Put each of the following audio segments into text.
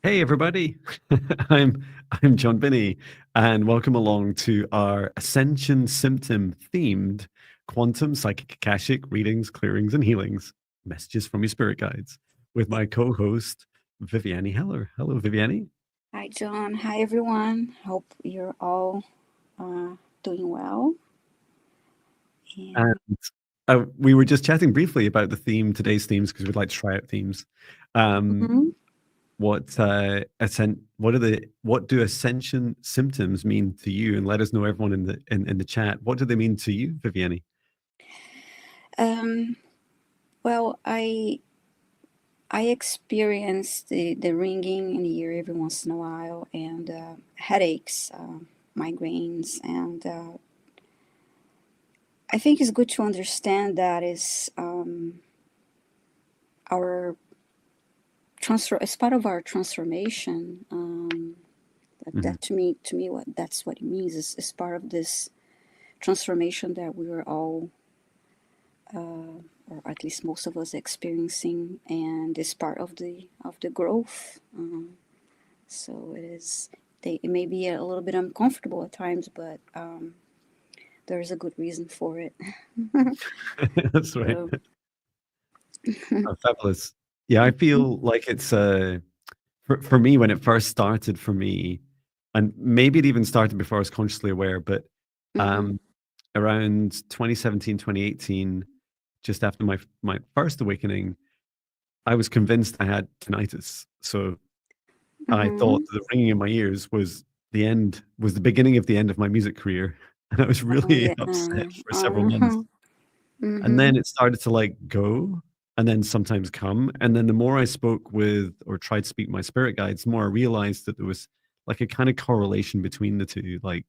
Hey everybody, I'm John Binnie, and welcome along to our Ascension symptom themed quantum psychic Akashic readings, clearings, and healings, messages from your spirit guides, with my co-host Viviane Heller. Hello, Viviane. Hi, John. Hi, everyone. Hope you're all doing well. And And we were just chatting briefly about the theme, today's themes, because we'd like to try out themes. Um, Mhm. what do ascension symptoms mean to you, and let us know, everyone in the chat, what do they mean to you, Viviane? um, well, I experience the ringing in the ear every once in a while, and headaches, migraines, and I think it's good to understand that is our transfer as part of our transformation. Mhm. That to me, that's what it means is part of this transformation that we are all, or at least most of us, experiencing, and is part of the growth. So it is. It may be a little bit uncomfortable at times, but there is a good reason for it. That's right. So, Oh, fabulous. Yeah, I feel like it's for me when it first started for me, and maybe it even started before I was consciously aware, but mm-hmm, um, around 2017, 2018, just after my first awakening, I was convinced I had tinnitus. So I thought mm-hmm. the ringing in my ears was the beginning of the end of my music career, and I was Oh really yeah. upset for several months. Uh-huh. And Mm-hmm. then it started to like go and then sometimes come. And then the more I spoke with or tried to speak to my spirit guides, the more I realized that there was like a kind of correlation between the two. Like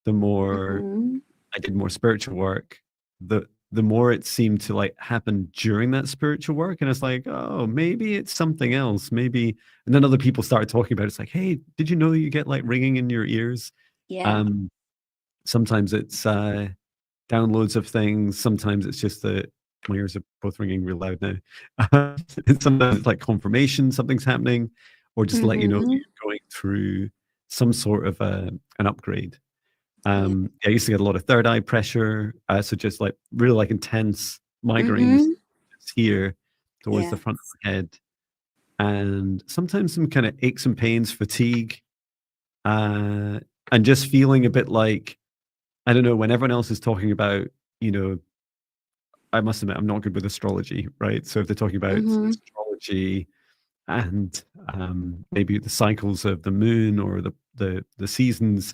the more Mm-hmm. I did more spiritual work, the more it seemed to like happen during that spiritual work. And it's like, oh, maybe it's something else. Maybe. And then other people started talking about it. It's like, hey, did you know you get like ringing in your ears? Yeah. Um, Sometimes it's downloads of things. Sometimes it's just that my ears are both ringing real loud now. And sometimes it's like confirmation something's happening, or just to let you know that Mm-hmm. you're going through some sort of an upgrade. Yeah. I used to get a lot of third eye pressure, so just like really like intense migraines Mm-hmm. just here towards the Yeah. front of my head, and sometimes some kind of aches and pains, fatigue, uh, and just feeling a bit like, I don't know, when everyone else is talking about, you know, I must admit, I'm not good with astrology, right? So if they're talking about Mm-hmm. astrology and maybe the cycles of the moon or the seasons,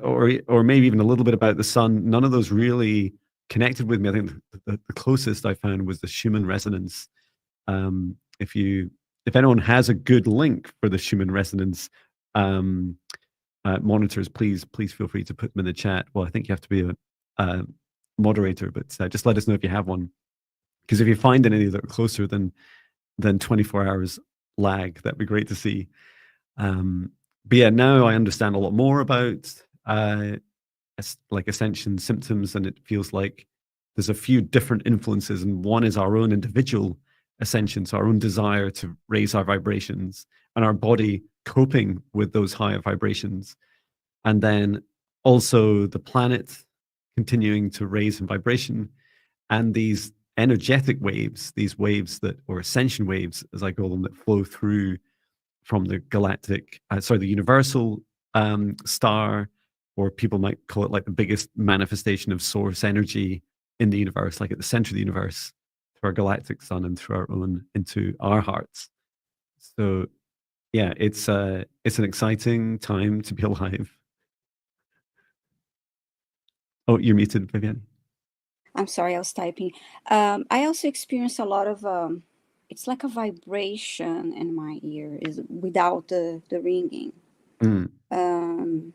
or maybe even a little bit about the sun, none of those really connected with me. I think the closest I found was the Schumann resonance. If you if anyone has a good link for the Schumann resonance um, monitors, please feel free to put them in the chat. Well, I think you have to be a moderator, but just let us know if you have one. Because if you find any that are closer than 24 hours lag, that'd be great to see. Um, but yeah, now I understand a lot more about like ascension symptoms, and it feels like there's a few different influences, and one is our own individual ascension, so our own desire to raise our vibrations and our body coping with those higher vibrations, and then also the planet continuing to raise in vibration, and these energetic waves, these waves that, or ascension waves, as I call them, that flow through from the galactic, the universal star, or people might call it like the biggest manifestation of source energy in the universe, like at the center of the universe, through our galactic sun and through our own into our hearts. So yeah, it's an exciting time to be alive. Oh, you're muted, Vivian. I'm sorry, I was typing. I also experience a lot of it's like a vibration in my ear is without the ringing. Mm, Um,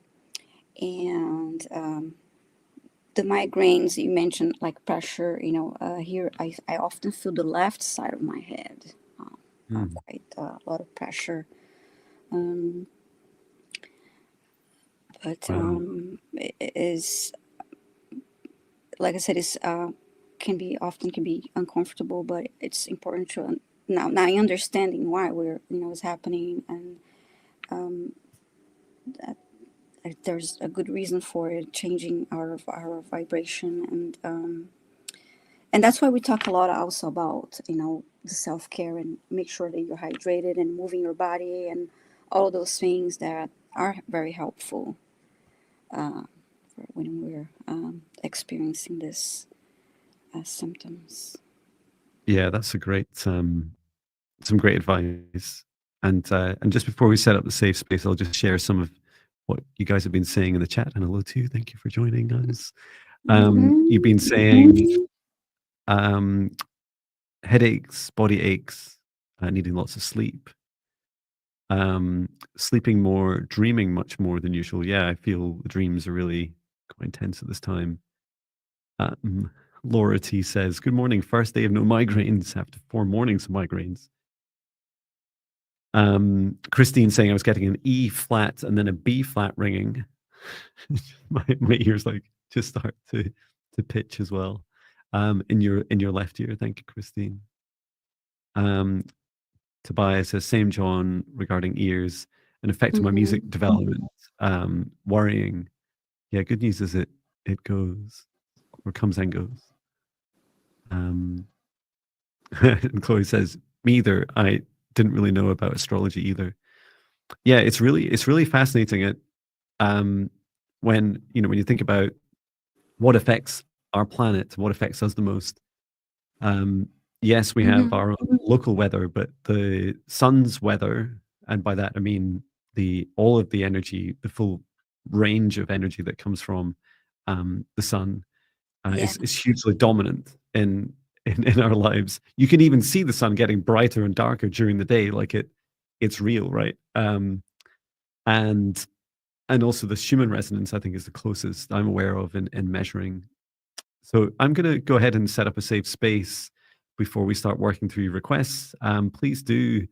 and the migraines you mentioned, like pressure, here I often feel the left side of my head, mm, quite a lot of pressure. Um, but wow. it is, like I said, it's can be uncomfortable, but it's important to now understanding why we're, it's happening, and that there's a good reason for it, changing our vibration, and that's why we talk a lot also about, the self-care, and make sure that you're hydrated and moving your body and all of those things that are very helpful when we're experiencing this symptoms. Yeah, that's a great some great advice. And just before we set up the safe space, I'll just share some of what you guys have been saying in the chat. And hello to you. Thank you for joining us. You've been saying headaches, body aches, needing lots of sleep, sleeping more, dreaming much more than usual. Yeah, I feel the dreams are really quite intense at this time. Laura T says, "Good morning. First day of no migraines after 4 mornings of migraines." Christine saying, "I was getting an E flat and then a B flat ringing." my ears like just start to pitch as well. In your left ear. Thank you, Christine. Tobias says, "Same John regarding ears and affecting my music development. Worrying. Yeah, good news is it goes, or comes and goes." And Chloe says, "Me either. I didn't really know about astrology either." Yeah, it's really fascinating. It when you think about what affects our planet, what affects us the most. Yes, we have our own local weather, but the sun's weather, and by that I mean all of the energy, the full range of energy that comes from the sun, is hugely dominant in our lives. You can even see the sun getting brighter and darker during the day, like it's real, right? And also the Schumann resonance, I think, is the closest I'm aware of in measuring. So I'm going to go ahead and set up a safe space before we start working through your requests. Please do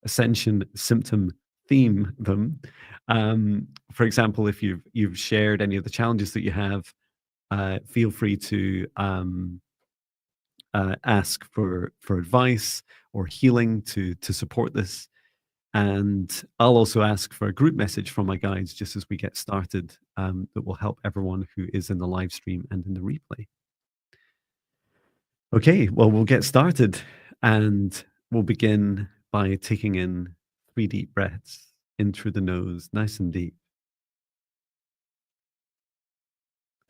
Ascension symptom theme them. For example, if you've shared any of the challenges that you have, feel free to ask for advice or healing to support this. And I'll also ask for a group message from my guides just as we get started, that will help everyone who is in the live stream and in the replay. Okay, well, we'll get started, and we'll begin by taking in 3 deep breaths in through the nose, nice and deep.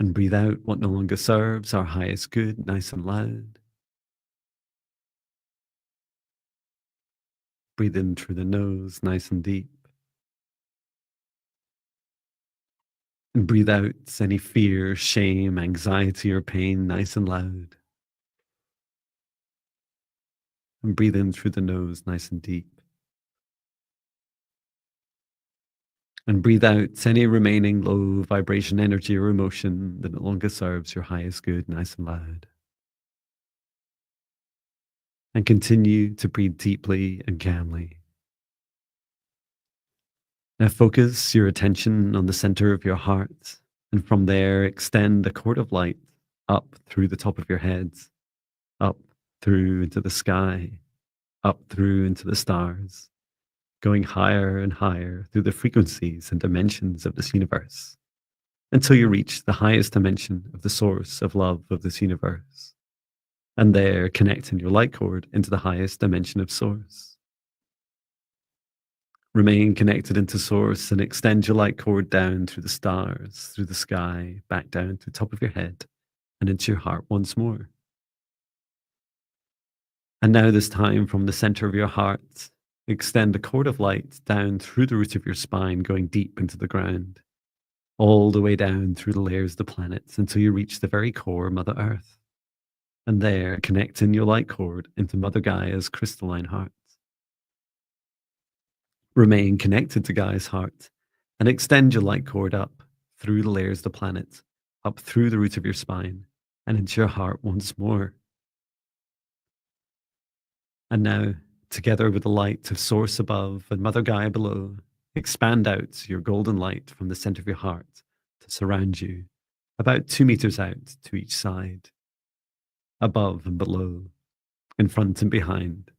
And breathe out what no longer serves, our highest good, nice and loud. Breathe in through the nose, nice and deep. And breathe out any fear, shame, anxiety, or pain, nice and loud. And breathe in through the nose, nice and deep. And breathe out any remaining low vibration energy or emotion that no longer serves your highest good, nice and loud. And continue to breathe deeply and calmly. Now focus your attention on the center of your heart, and from there extend a cord of light up through the top of your head, up through into the sky, up through into the stars, going higher and higher through the frequencies and dimensions of this universe, until you reach the highest dimension of the source of love of this universe. And there, connecting your light cord into the highest dimension of source. Remain connected into source and extend your light cord down through the stars, through the sky, back down to the top of your head and into your heart once more. And now this time, from the center of your heart, extend a cord of light down through the root of your spine, going deep into the ground, all the way down through the layers of the planets until you reach the very core, Mother Earth. And there, connecting your light cord into Mother Gaia's crystalline heart. Remain connected to Gaia's heart and extend your light cord up through the layers of the planet, up through the root of your spine and into your heart once more. And now, together with the light of Source above and Mother Gaia below, expand out your golden light from the center of your heart to surround you, about 2 meters out to each side, above and below, in front and behind,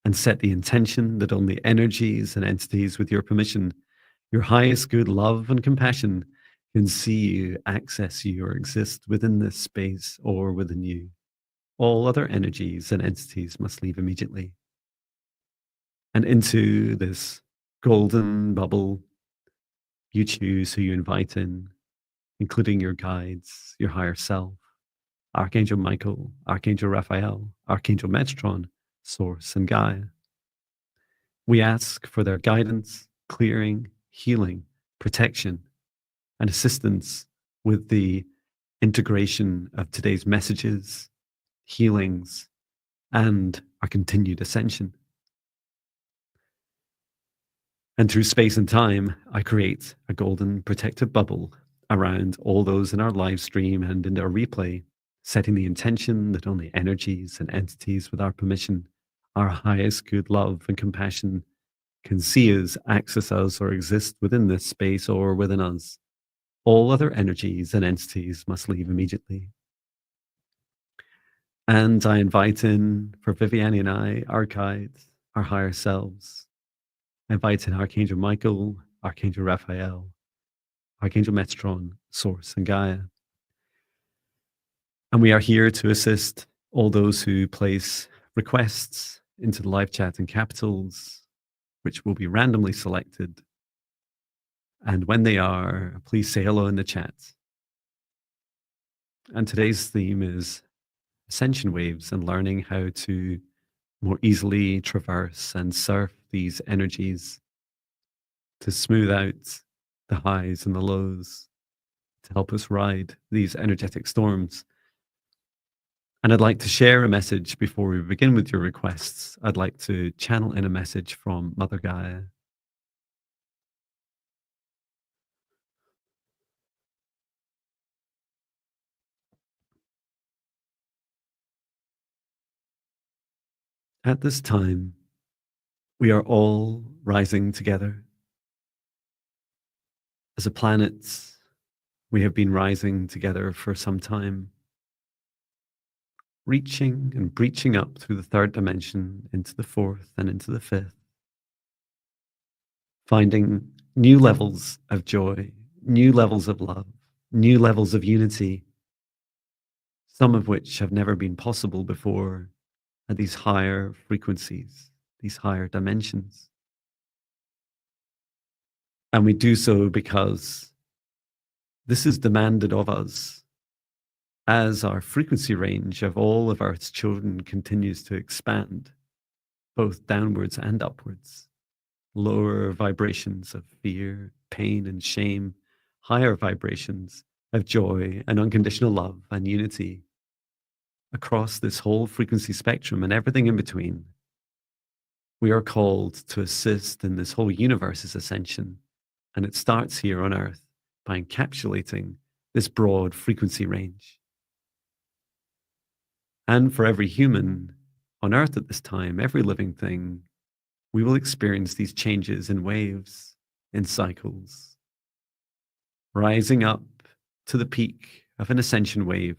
and set the intention that only energies and entities with your permission, your highest good love and compassion, can see you, access you, or exist within this space or within you. All other energies and entities must leave immediately. And into this golden bubble, you choose who you invite in, including your guides, your higher self, Archangel Michael, Archangel Raphael, Archangel Metron, Source, and Gaia. We ask for their guidance, clearing, healing, protection, and assistance with the integration of today's messages, healings, and our continued ascension. And through space and time, I create a golden protective bubble around all those in our live stream and in our replay, setting the intention that only energies and entities with our permission, our highest good love and compassion, can see us, access us, or exist within this space or within us. All other energies and entities must leave immediately. And I invite in, for Viviane and I, our guides, our higher selves. I invite in Archangel Michael, Archangel Raphael, Archangel Metron, Source, and Gaia. And we are here to assist all those who place requests into the live chat in capitals, which will be randomly selected. And when they are, please say hello in the chat. And today's theme is Ascension waves and learning how to more easily traverse and surf these energies to smooth out the highs and the lows, to help us ride these energetic storms. And I'd like to share a message before we begin with your requests. I'd like to channel in a message from Mother Gaia. At this time, we are all rising together. As a planet, we have been rising together for some time, reaching and breaching up through the third dimension into the fourth and into the fifth, finding new levels of joy, new levels of love, new levels of unity, some of which have never been possible before at these higher frequencies, these higher dimensions. And we do so because this is demanded of us as our frequency range of all of Earth's children continues to expand, both downwards and upwards. Lower vibrations of fear, pain, and shame, higher vibrations of joy and unconditional love and unity across this whole frequency spectrum and everything in between. We are called to assist in this whole universe's ascension, and it starts here on Earth by encapsulating this broad frequency range. And for every human on Earth at this time, every living thing, we will experience these changes in waves, in cycles, rising up to the peak of an ascension wave,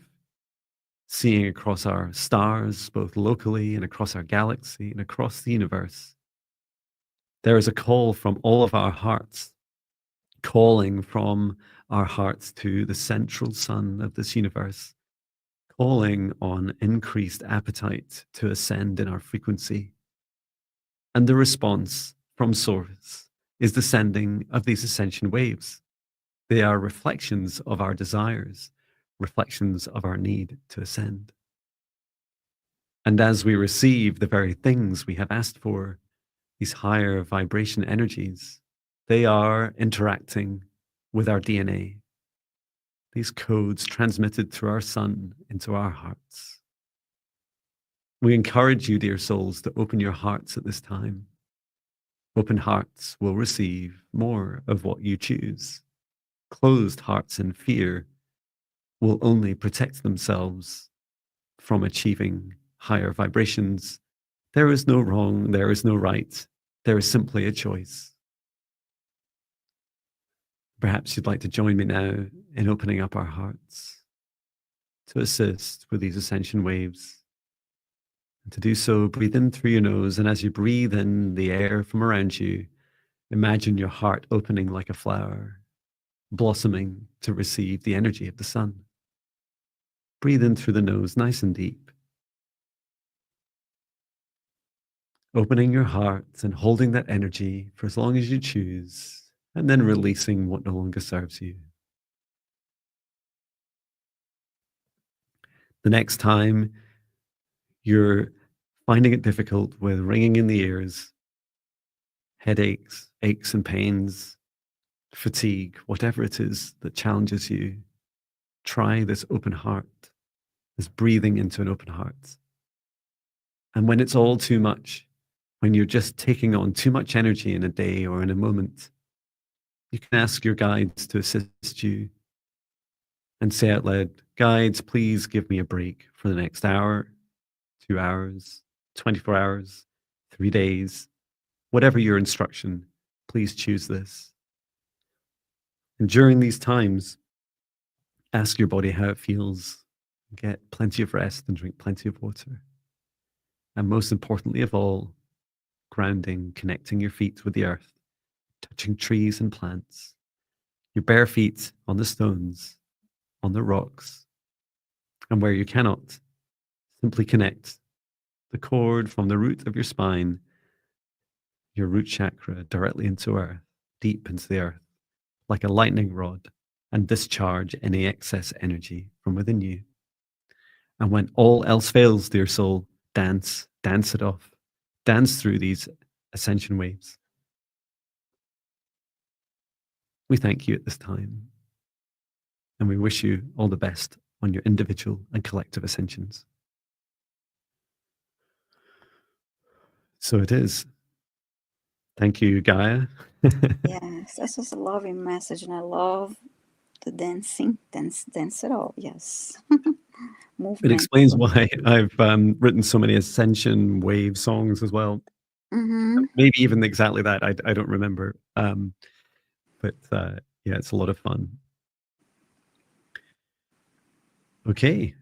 seeing across our stars, both locally and across our galaxy and across the universe. There is a call from all of our hearts, calling from our hearts to the central sun of this universe, calling on increased appetite to ascend in our frequency. And the response from Source is the sending of these ascension waves. They are reflections of our desires, reflections of our need to ascend. And as we receive the very things we have asked for, these higher vibration energies, they are interacting with our DNA. These codes transmitted through our sun into our hearts. We encourage you, dear souls, to open your hearts at this time. Open hearts will receive more of what you choose. Closed hearts in fear will only protect themselves from achieving higher vibrations. There is no wrong, there is no right. There is simply a choice. Perhaps you'd like to join me now in opening up our hearts to assist with these ascension waves. And to do so, breathe in through your nose. And as you breathe in the air from around you, imagine your heart opening like a flower, blossoming to receive the energy of the sun. Breathe in through the nose, nice and deep. Opening your heart and holding that energy for as long as you choose, and then releasing what no longer serves you. The next time you're finding it difficult with ringing in the ears, headaches, aches and pains, fatigue, whatever it is that challenges you, try this open heart, this breathing into an open heart. And when it's all too much, when you're just taking on too much energy in a day or in a moment, you can ask your guides to assist you and say out loud, guides, please give me a break for the next hour, 2 hours, 24 hours, 3 days, whatever your instruction, please choose this. And during these times, ask your body how it feels. Get plenty of rest and drink plenty of water. And most importantly of all, grounding, connecting your feet with the earth, touching trees and plants, your bare feet on the stones, on the rocks, and where you cannot, simply connect the cord from the root of your spine, your root chakra, directly into earth, deep into the earth, like a lightning rod, and discharge any excess energy from within you. And when all else fails, dear soul, dance it off, dance through these ascension waves. We thank you at this time, and we wish you all the best on your individual and collective ascensions. So it is. Thank you, Gaia. Yes, this was a lovely message, and I love the dancing. Dance it all. Yes. It Movement. explains why I've written so many ascension wave songs as well. Mm-hmm. Maybe even exactly that. I don't remember. But yeah, it's a lot of fun. Okay.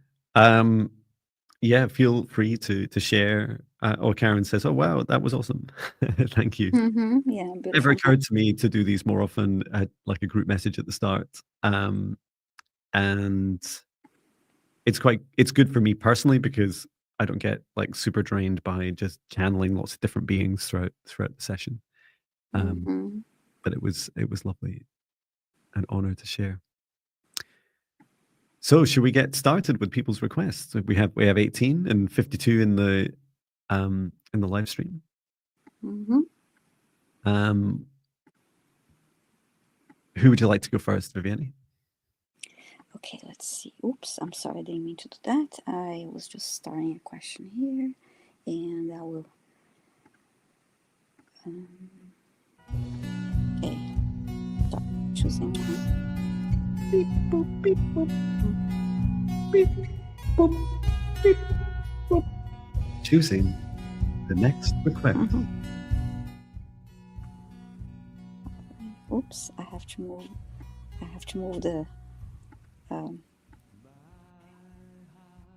Yeah, feel free to share. Oh, Karen says, "Oh wow, that was awesome! Thank you." Mm-hmm. Yeah, Never beautiful. occurred to me to do these more often at like a group message at the start, and it's good for me personally because I don't get like super drained by just channeling lots of different beings throughout the session. Mm-hmm. But it was lovely, an honor to share. So should we get started with people's requests? We have 18 and 52 in the live stream. Mm-hmm. Who would you like to go first, Viviane? Okay, let's see. Oops, I'm sorry, I didn't mean to do that. I was just starting a question here, and I will. Okay, start choosing one. Beep, boop, beep, boop. Beep, boop, beep, boop. Choosing the next request. Oops, I have to move. The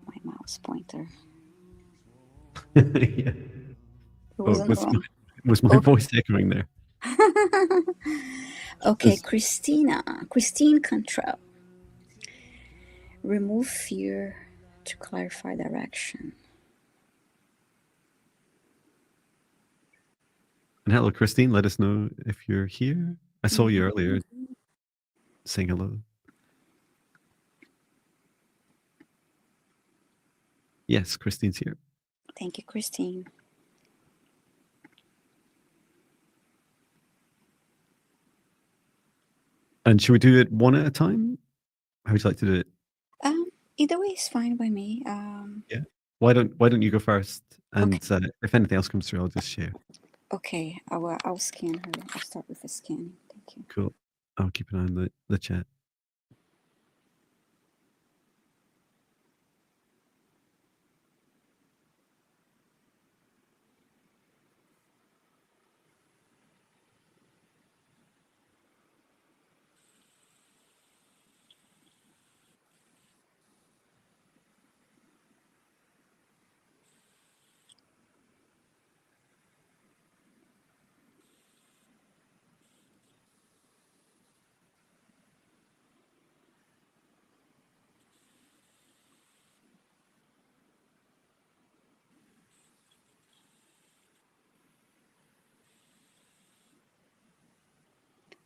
my mouse pointer. Yeah. It wasn't Was my voice echoing there? Okay, Christine Cantrell. Remove fear to clarify direction. And hello, Christine. Let us know if you're here. I saw you earlier saying hello. Yes, Christine's here. Thank you, Christine. And should we do it one at a time? How would you like to do it? Either way is fine by me. Yeah. Why don't you go first? And okay. If anything else comes through, I'll just share. Okay, I'll scan her. I'll start with the scanning. Thank you. Cool. I'll keep an eye on the chat.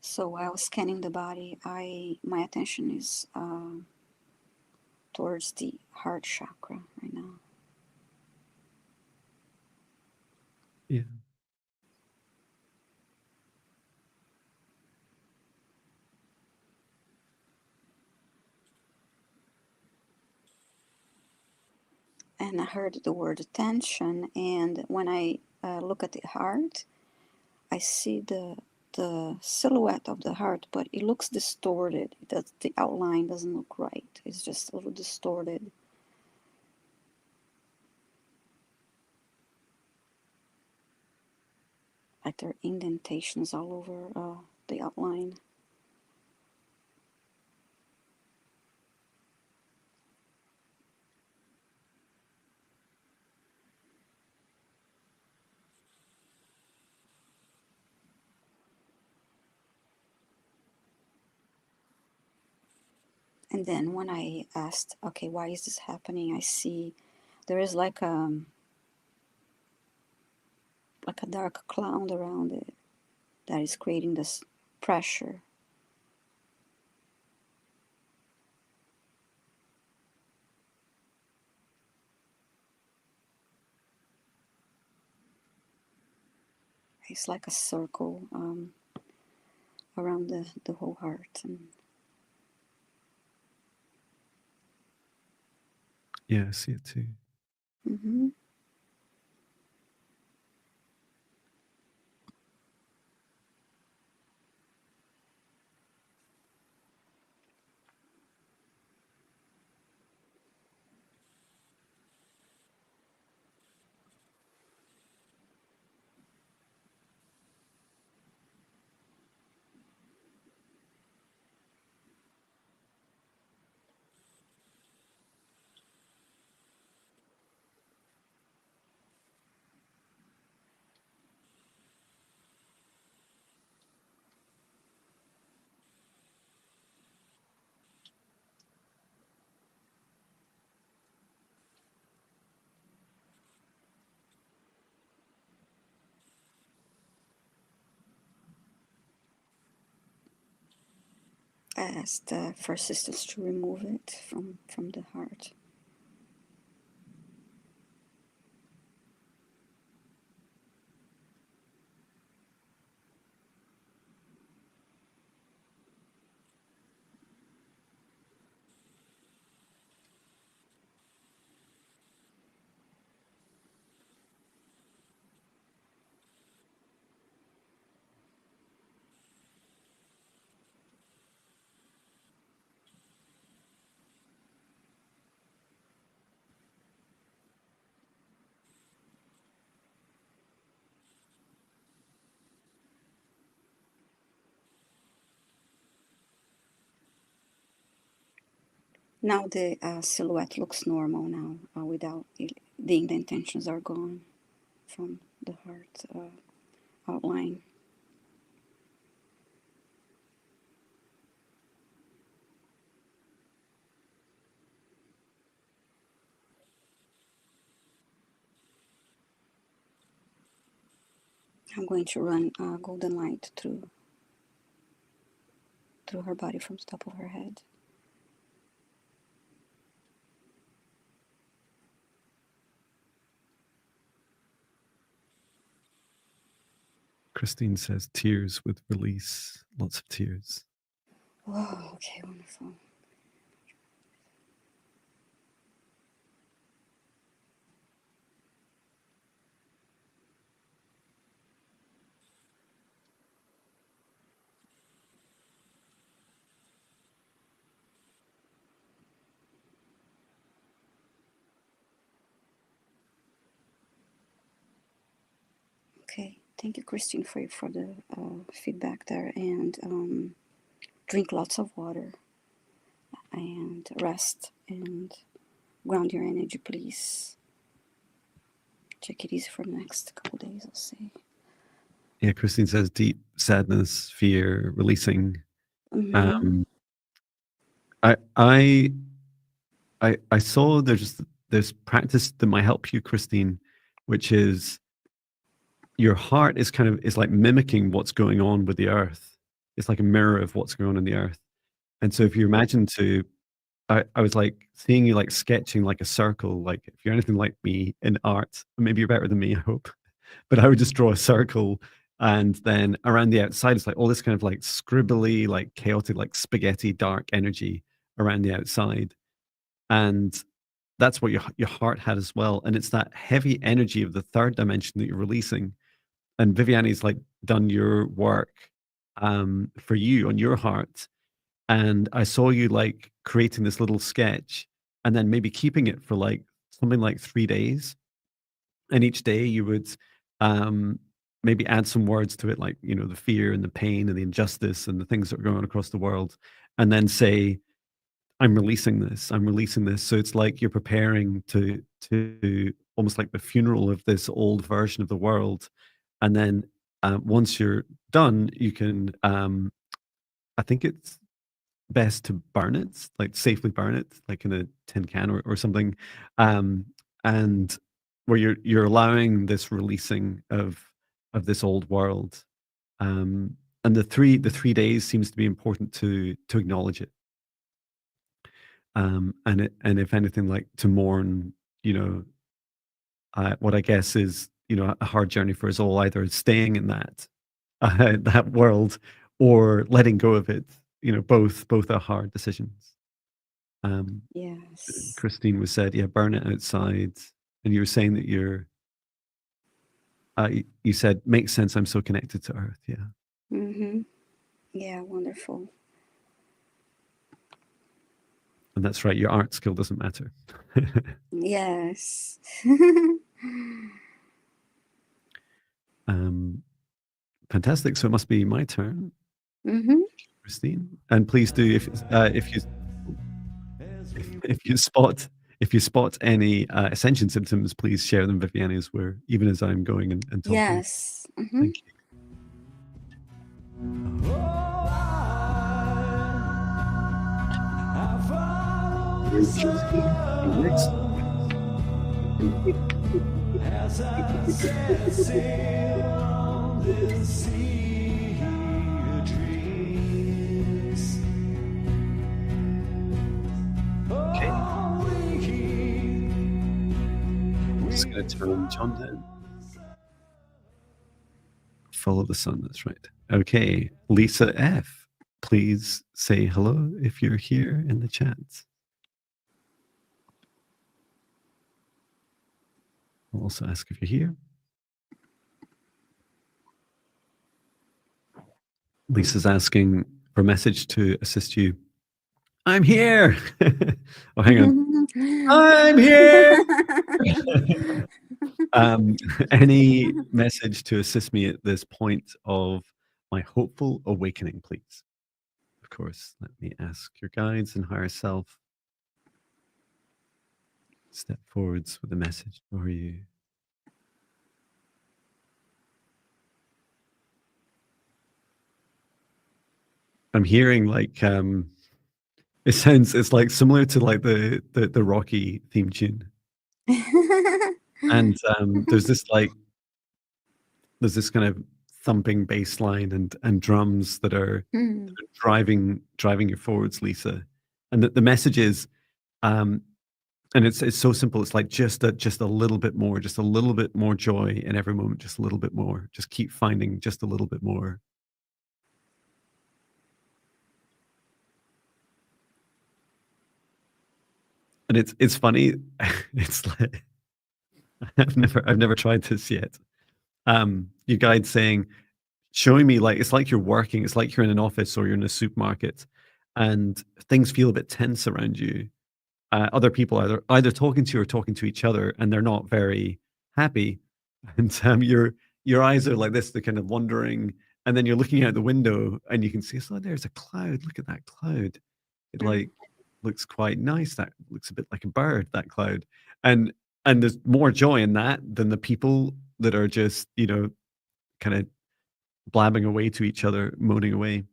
So while scanning the body, my attention is towards the heart chakra right now. Yeah. And I heard the word attention, and when I look at the heart, I see the silhouette of the heart, but it looks distorted. The outline doesn't look right. It's just a little distorted. Like there are indentations all over the outline. And then when I asked, okay, why is this happening? I see there is like a dark cloud around it that is creating this pressure. It's like a circle around the whole heart. And Yeah, I see it too. mm-hmm. I asked for assistance to remove it from the heart. Now the silhouette looks normal now without it, the indentations are gone from the heart outline. I'm going to run golden light through her body from the top of her head. Christine says tears with release, lots of tears. Whoa, okay, wonderful. Okay, thank you, Christine, for the feedback there, and drink lots of water and rest and ground your energy, please. Take it easy for the next couple days, I'll say. Yeah, Christine says deep sadness, fear, releasing. Mm-hmm. I saw there's practice that might help you, Christine, which is your heart is like mimicking what's going on with the earth. it's like a mirror of what's going on in the earth. And so if you imagine I was like seeing you like sketching like a circle, like if you're anything like me in art, maybe you're better than me, I hope. But I would just draw a circle, and then around the outside, it's like all this kind of like scribbly, like chaotic, like spaghetti dark energy around the outside. And that's what your heart had as well. And it's that heavy energy of the third dimension that you're releasing. And Viviane's like done your work for you on your heart. And I saw you like creating this little sketch and then maybe keeping it for like something like 3 days. And each day you would um, maybe add some words to it, like, you know, the fear and the pain and the injustice and the things that are going on across the world. And then say, I'm releasing this. I'm releasing this. So it's like you're preparing to almost like the funeral of this old version of the world. And then once you're done, you can. I think it's best to burn it, like safely burn it, like in a tin can or something, and where you're allowing this releasing of this old world. And the 3 days seems to be important to acknowledge it. And if anything, like to mourn, you know, what I guess is, you know, a hard journey for us all, either staying in that that world or letting go of it. You know, both are hard decisions. Yes. Christine was said, yeah, burn it outside, and you were saying that you said makes sense. I'm so connected to Earth. Yeah. Mm-hmm. Yeah, wonderful. And that's right. Your art skill doesn't matter. Yes. Fantastic. So it must be my turn, Mm-hmm. Christine. And please do, if you spot any ascension symptoms, please share them, Viviane, as we're even as I'm going and talking. Yes. Mm-hmm. Thank you. Okay. I'm just going to turn John down. Follow the sun. That's right. Okay. Lisa F., please say hello if you're here in the chat. I'll also ask if you're here. Lisa's asking for a message to assist you. I'm here. Oh, hang on. I'm here. Any message to assist me at this point of my hopeful awakening, please? Of course, let me ask your guides and higher self. Step forwards with a message for you. I'm hearing like it's like similar to like the Rocky theme tune. And there's this kind of thumping bass line and drums that are driving you forwards, Lisa. And the message is and it's so simple. It's like just a little bit more joy in every moment, just a little bit more. Just keep finding just a little bit more. And it's funny. It's like I've never tried this yet. Your guide saying, showing me like it's like you're working. It's like you're in an office or you're in a supermarket, and things feel a bit tense around you. Other people either talking to you or talking to each other, and they're not very happy. And your eyes are like this. They're kind of wondering, and then you're looking out the window, and you can see, oh, there's a cloud. Look at that cloud. It like looks quite nice. That looks a bit like a bird. That cloud, and there's more joy in that than the people that are just, you know, kind of blabbing away to each other, moaning away.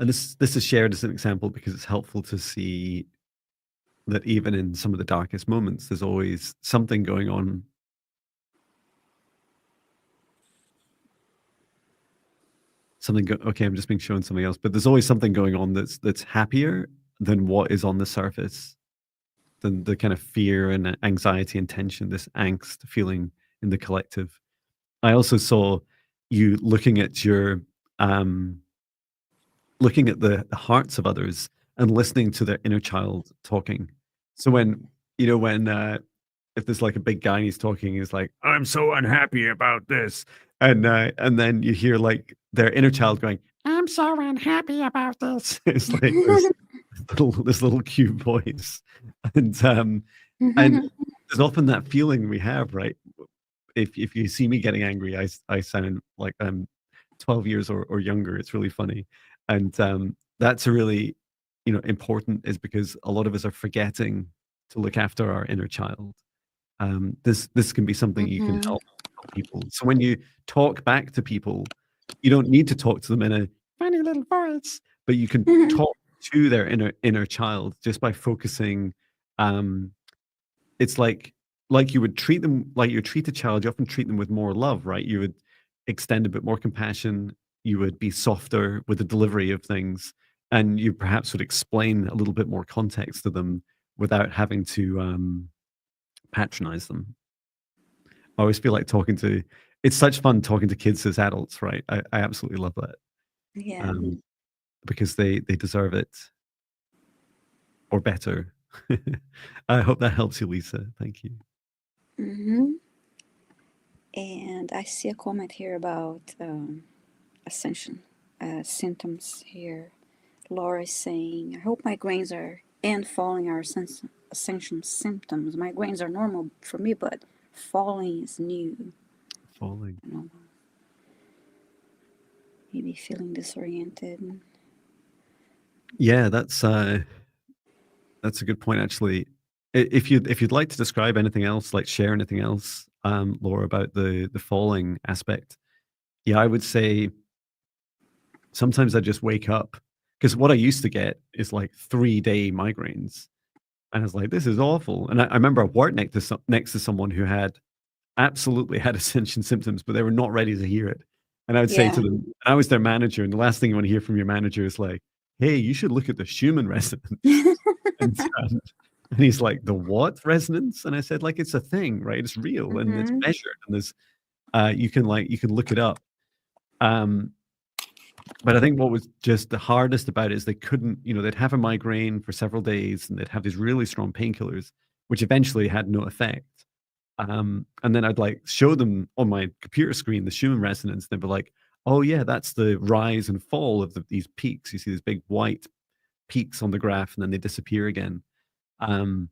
And this is shared as an example because it's helpful to see that even in some of the darkest moments, there's always something going on. okay, I'm just being shown something else, but there's always something going on that's happier than what is on the surface, than the kind of fear and anxiety and tension, this angst feeling in the collective. I also saw you um, looking at the hearts of others and listening to their inner child talking. So when if there's like a big guy and he's talking, he's like, "I'm so unhappy about this," and then you hear like their inner child going, "I'm so unhappy about this." It's like this little cute voice, and there's often that feeling we have, right? If you see me getting angry, I sound like I'm 12 years or younger. It's really funny, and that's a really important, is because a lot of us are forgetting to look after our inner child. This can be something you can Mhm. help people. So when you talk back to people, you don't need to talk to them in a funny little voice, but you can talk to their inner child just by focusing. Um, it's like you would treat them like you treat a child. You often treat them with more love, right? You would extend a bit more compassion. You would be softer with the delivery of things, and you perhaps would explain a little bit more context to them without having to patronize them. I always feel like talking to. It's such fun talking to kids as adults, right? I absolutely love that, Yeah. um, because they deserve it, or better. I hope that helps you, Lisa. Thank you. Hmm. And I see a comment here about Ascension symptoms here. Laura is saying, I hope migraines are and falling are Ascension symptoms. Migraines are normal for me, but falling is new. Falling. I don't know, maybe feeling disoriented. Yeah, that's a good point, actually. If you'd like to describe anything else, like share anything else, Laura, about the falling aspect, yeah, I would say sometimes I just wake up, because what I used to get is like 3-day migraines, and I was like, "This is awful." And I remember I worked next to someone who absolutely had Ascension symptoms, but they were not ready to hear it. And I would say to Yeah. them, I was their manager, and the last thing you want to hear from your manager is like, "Hey, you should look at the Schumann resonance." And, and he's like, "The what resonance?" And I said, like, it's a thing, right? It's real and it's Hmm. measured, and there's you can look it up. Um, but I think what was just the hardest about it is they couldn't, they'd have a migraine for several days and they'd have these really strong painkillers, which eventually had no effect. And then I'd like show them on my computer screen the Schumann resonance. And they'd be like, "Oh yeah, that's the rise and fall of these peaks. You see these big white peaks on the graph, and then they disappear again." Um,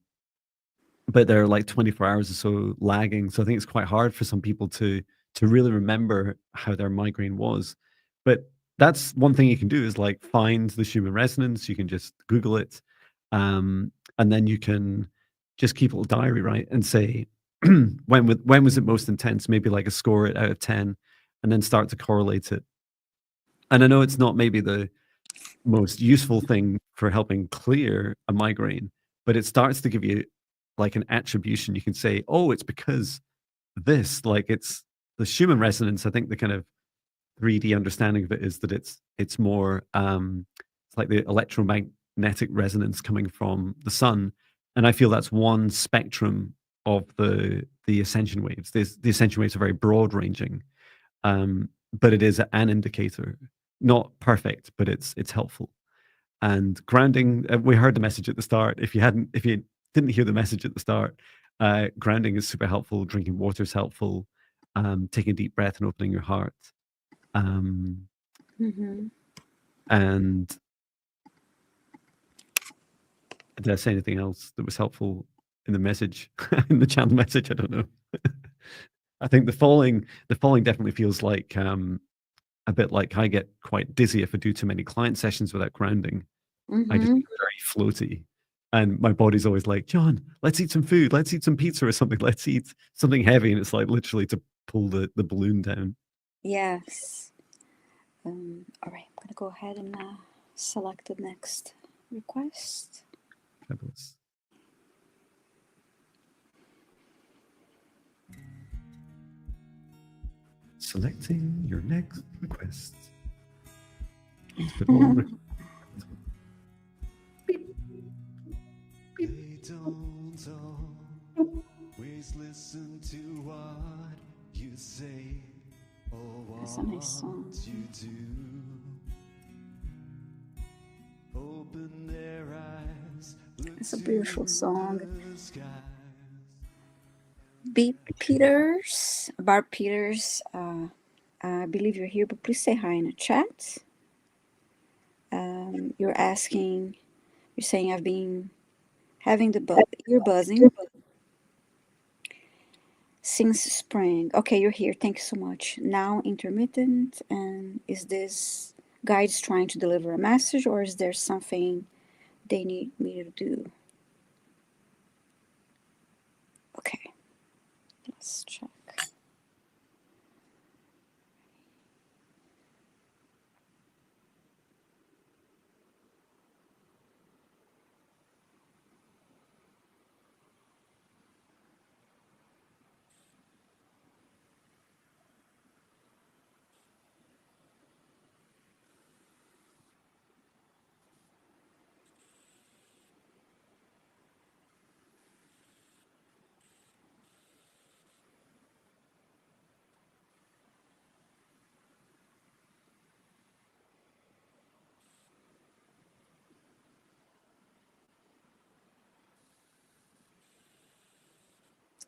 but they're like 24 hours or so lagging. So I think it's quite hard for some people to really remember how their migraine was. But that's one thing you can do, is like find the Schumann resonance. You can just Google it, and then you can just keep a little diary, right, and say when was it most intense? Maybe like a score it out of 10, and then start to correlate it. And I know it's not maybe the most useful thing for helping clear a migraine, but it starts to give you like an attribution. You can say, "Oh, it's because this." Like it's the Schumann resonance. I think the kind of 3D understanding of it is that it's more it's like the electromagnetic resonance coming from the sun, and I feel that's one spectrum of the ascension waves. The ascension waves are very broad ranging, but it is an indicator, not perfect, but it's helpful. And grounding, we heard the message at the start. If you didn't hear the message at the start, grounding is super helpful. Drinking water is helpful. Taking a deep breath and opening your heart. Um, Hmm. and did I say anything else that was helpful in the message, in the channel message? I don't know. I think the falling definitely feels like a bit like I get quite dizzy if I do too many client sessions without grounding. I just Hmm. feel very floaty. And my body's always like, "John, let's eat some food. Let's eat some pizza or something. Let's eat something heavy." And it's like literally to pull the balloon down. Yes. All right, I'm gonna go ahead and select the next request. Fabulous. Selecting your next request. It's a bit longer. They don't always listen to what you say or That's a nice song. what you do. Open their eyes, look It's a to beautiful song. the skies. Barb Peters, I believe you're here, but please say hi in the chat. You're saying I've been having the ear buzzing since spring. Okay, you're here. Thank you so much. Now intermittent, and is this guides trying to deliver a message, or is there something they need me to do? Okay, let's check.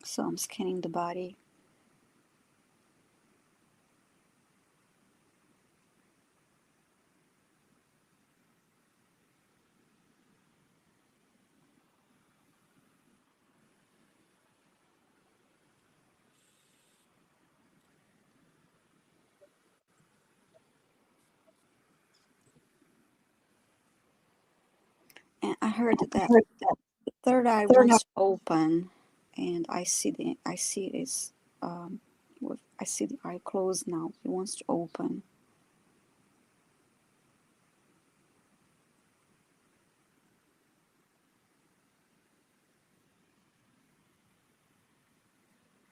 So I'm scanning the body. And I heard that the third eye wants to open, and I see it is I see the eye closed now. It wants to open.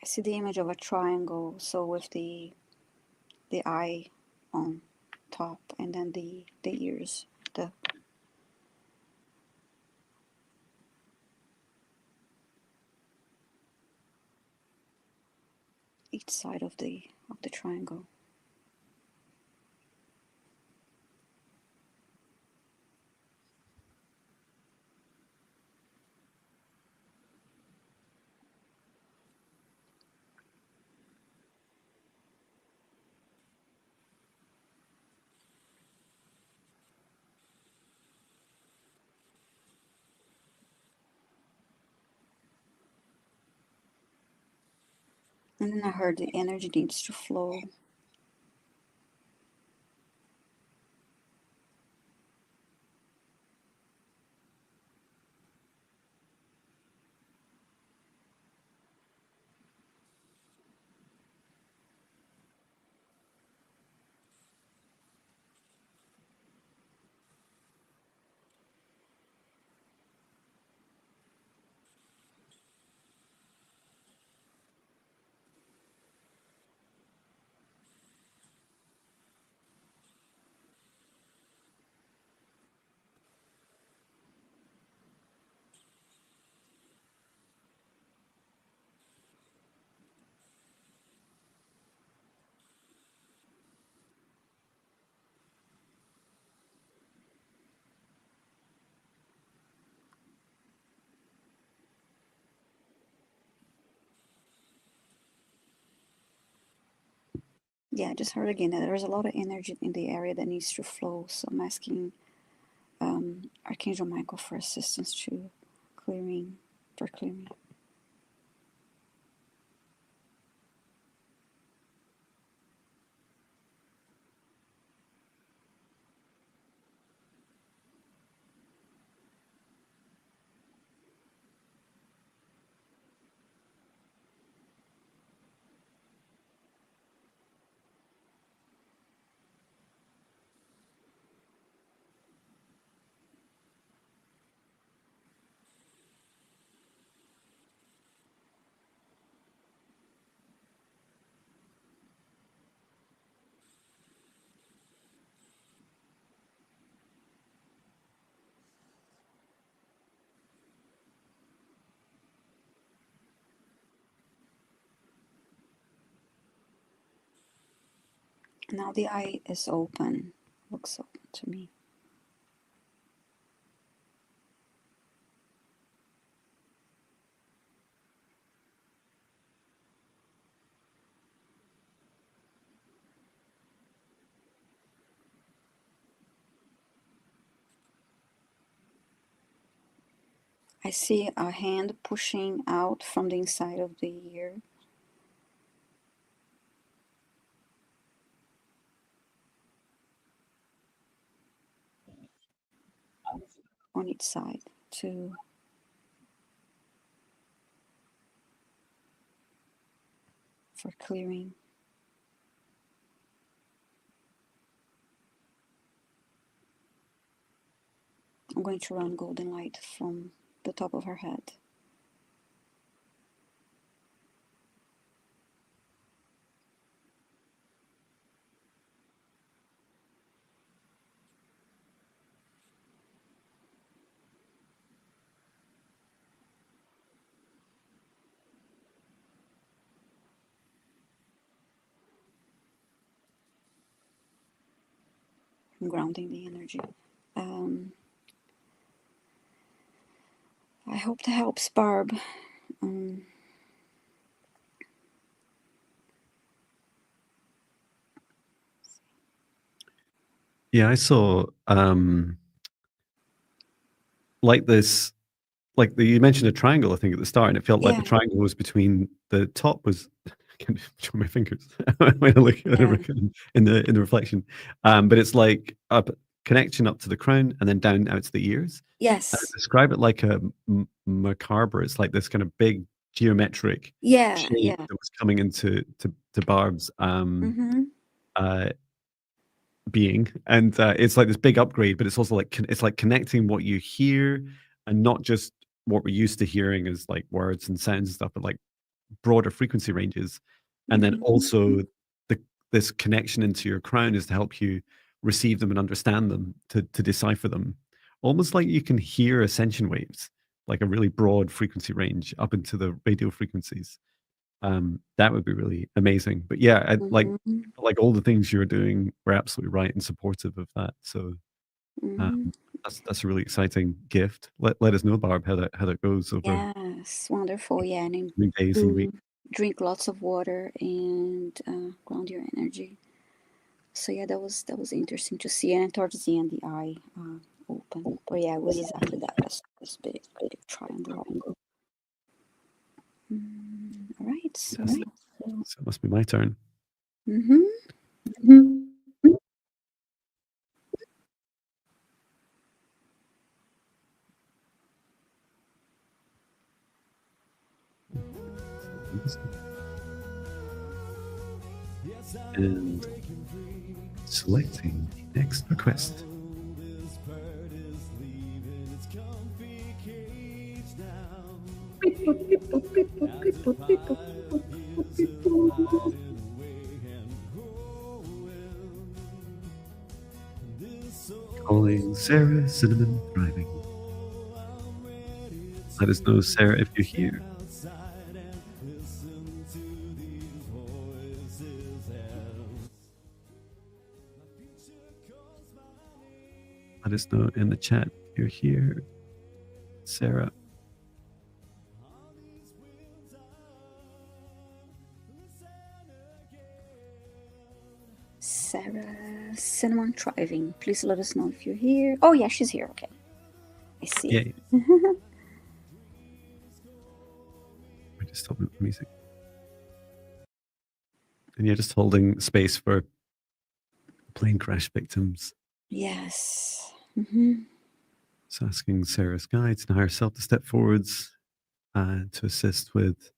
I see the image of a triangle, so with the eye on top, and then the ears, the each side of the triangle. And then I heard the energy needs to flow. Yeah, I just heard again that there's a lot of energy in the area that needs to flow. So I'm asking Archangel Michael for assistance to clearing. Now the eye is open. Looks open to me. I see a hand pushing out from the inside of the ear. On each side for clearing. I'm going to run golden light from the top of her head. I'm grounding the energy. I hope that helps, Barb. Yeah, I saw like this, you mentioned a triangle, I think, at the start, and it felt like the triangle was between the top was. I can't show my fingers when I look at it in the reflection, but it's like a connection up to the crown and then down out to the ears. Yes. I describe it like a macabre. It's like this kind of big geometric shape that was coming into Barb's being, and it's like this big upgrade, but it's also like it's like connecting what you hear and not just what we're used to hearing as like words and sounds and stuff, but like broader frequency ranges. And then also this connection into your crown is to help you receive them and understand them, to decipher them, almost like you can hear ascension waves, like a really broad frequency range up into the radio frequencies. That would be really amazing. But yeah, like all the things you're doing were absolutely right and supportive of that. So that's a really exciting gift. Let us know, Barb, how that goes over. Yes, wonderful. Yeah, and days and weeks. Drink lots of water and ground your energy. So yeah, that was interesting to see. And towards the end, the eye open. But yeah, it was exactly that. This big triangle. All right. So it must be my turn. And selecting the next request. Calling Sarah Cinnamon Thriving. Let us know, Sarah, if you're here. Let us know in the chat if you're here, Sarah. Sarah Cinnamon Thriving. Please let us know if you're here. Oh yeah, she's here. Okay, I see. Yeah. I just stop the music. And you're just holding space for plane crash victims. Yes. So asking Sarah's guides and higher self to step forwards to assist with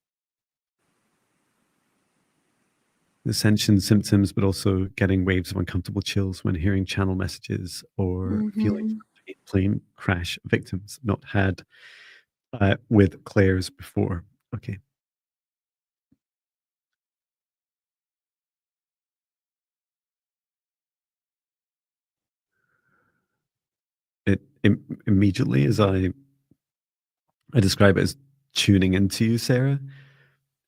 ascension symptoms, but also getting waves of uncomfortable chills when hearing channel messages or feeling plane crash victims not had with Claire's before. Okay. It immediately, as I describe it as tuning into you, Sarah,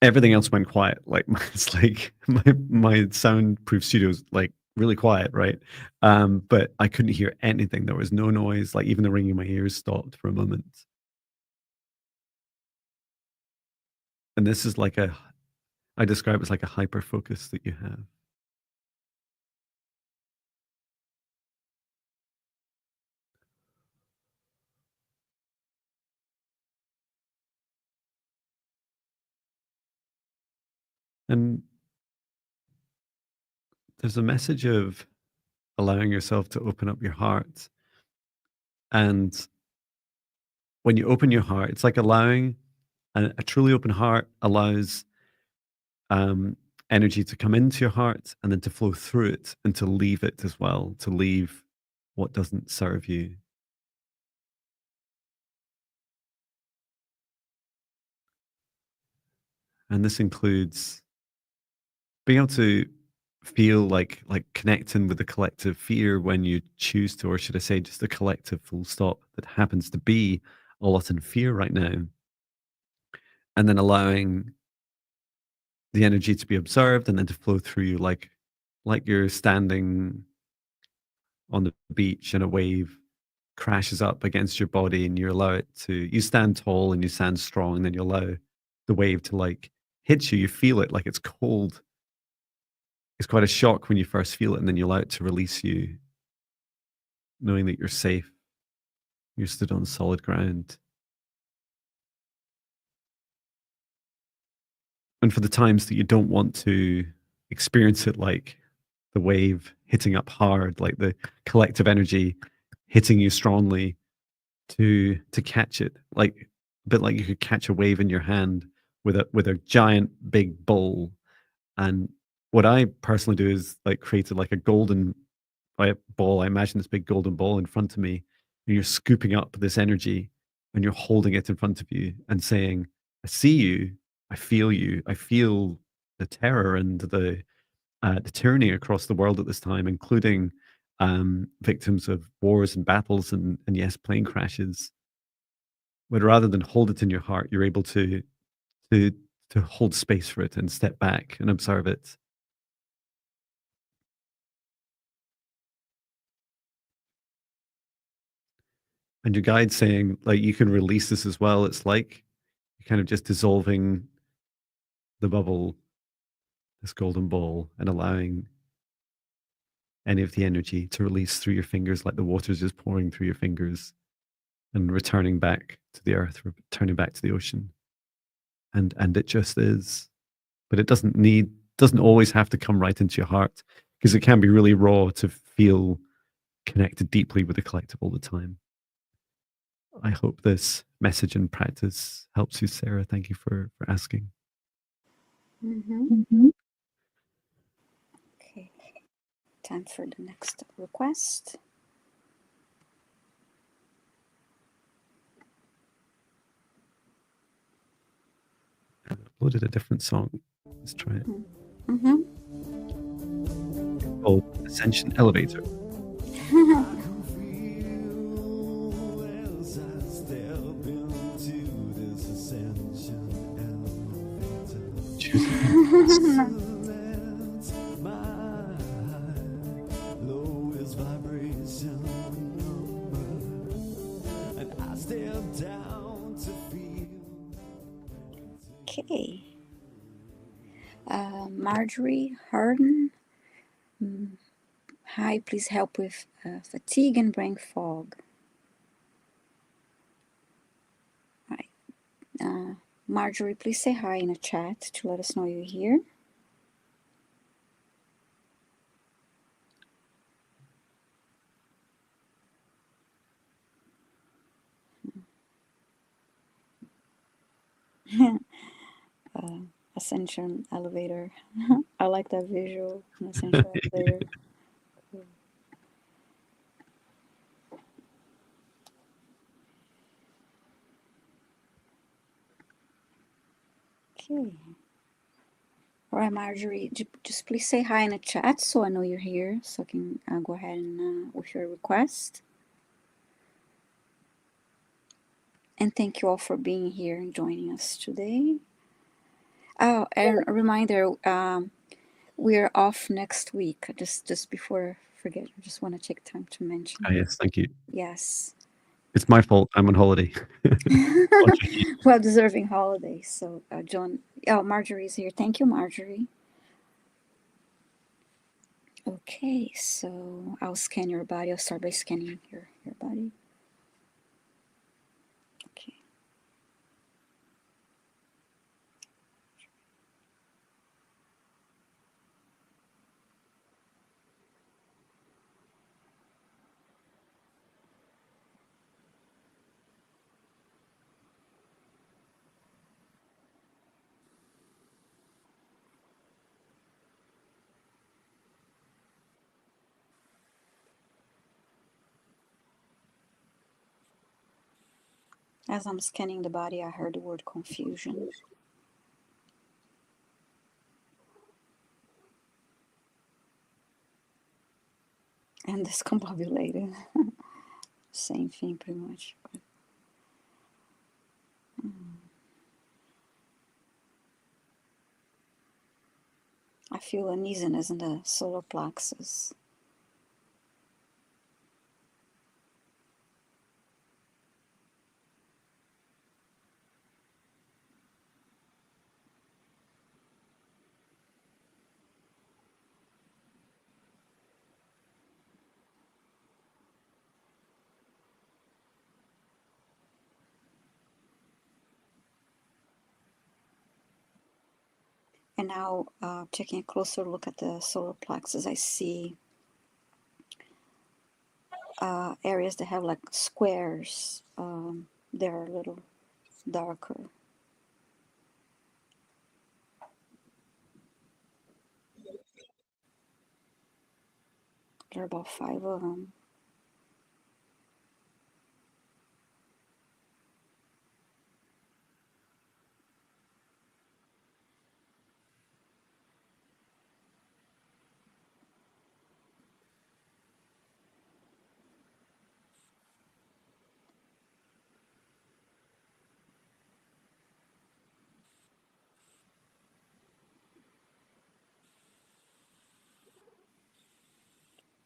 everything else went quiet. Like it's like my soundproof studio is like really quiet, right? But I couldn't hear anything. There was no noise. Like even the ringing in my ears stopped for a moment. And this is like I describe it as like a hyper focus that you have. And there's a message of allowing yourself to open up your heart. And when you open your heart, it's like allowing a truly open heart allows um, energy to come into your heart and then to flow through it and to leave it as well, to leave what doesn't serve you. And this includes being able to feel like connecting with the collective fear when you choose to, or should I say just the collective full stop that happens to be a lot in fear right now. And then allowing the energy to be observed and then to flow through you like you're standing on the beach and a wave crashes up against your body and you allow it to you stand tall and you stand strong and then you allow the wave to like hit you. You feel it like it's cold. It's quite a shock when you first feel it, and then you allow it to release you, knowing that you're safe. You're stood on solid ground. And for the times that you don't want to experience it like the wave hitting up hard, like the collective energy hitting you strongly, to catch it, like a bit like you could catch a wave in your hand with a giant big bowl. And what I personally do is like created like a golden ball. I imagine this big golden ball in front of me, and you're scooping up this energy and you're holding it in front of you and saying, I see you, I feel you, I feel the terror and the tyranny across the world at this time, including victims of wars and battles and yes, plane crashes. But rather than hold it in your heart, you're able to to hold space for it and step back and observe it. And your guide saying like you can release this as well. It's like you're kind of just dissolving the bubble, this golden ball, and allowing any of the energy to release through your fingers, like the water's just pouring through your fingers and returning back to the earth, returning back to the ocean. And it just is. But it doesn't always have to come right into your heart, because it can be really raw to feel connected deeply with the collective all the time. I hope this message and practice helps you, Sarah. Thank you for asking. Okay. Time for the next request. I uploaded a different song. Let's try it. Called Ascension Elevator. As I step into this ascension elevator, silence my lowest vibration, and I step down to feel. Okay. Marjorie Harden. Hi, please help with fatigue and brain fog. Hi. Marjorie, please say hi in the chat to let us know you're here. Ascension elevator. I like that visual. An ascension elevator. Okay. All right, Marjorie, just please say hi in the chat so I know you're here, so I can go ahead and with your request. And thank you all for being here and joining us today. Oh, and a reminder, we're off next week. Just before I forget, I just want to take time to mention. Yes, thank you. Yes. It's my fault. I'm on holiday. Well deserving holiday. So John, oh, Marjorie's here. Thank you, Marjorie. Okay, so I'll scan your body. I'll start by scanning your body. Okay. As I'm scanning the body, I heard the word confusion. And discombobulated. Same thing, pretty much. But, I feel uneasiness in the solar plexus. And now, taking a closer look at the solar plexus, I see areas that have like squares. They're a little darker. There are about 5 of them.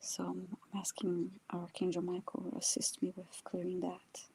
So I'm asking Archangel Michael to assist me with clearing that.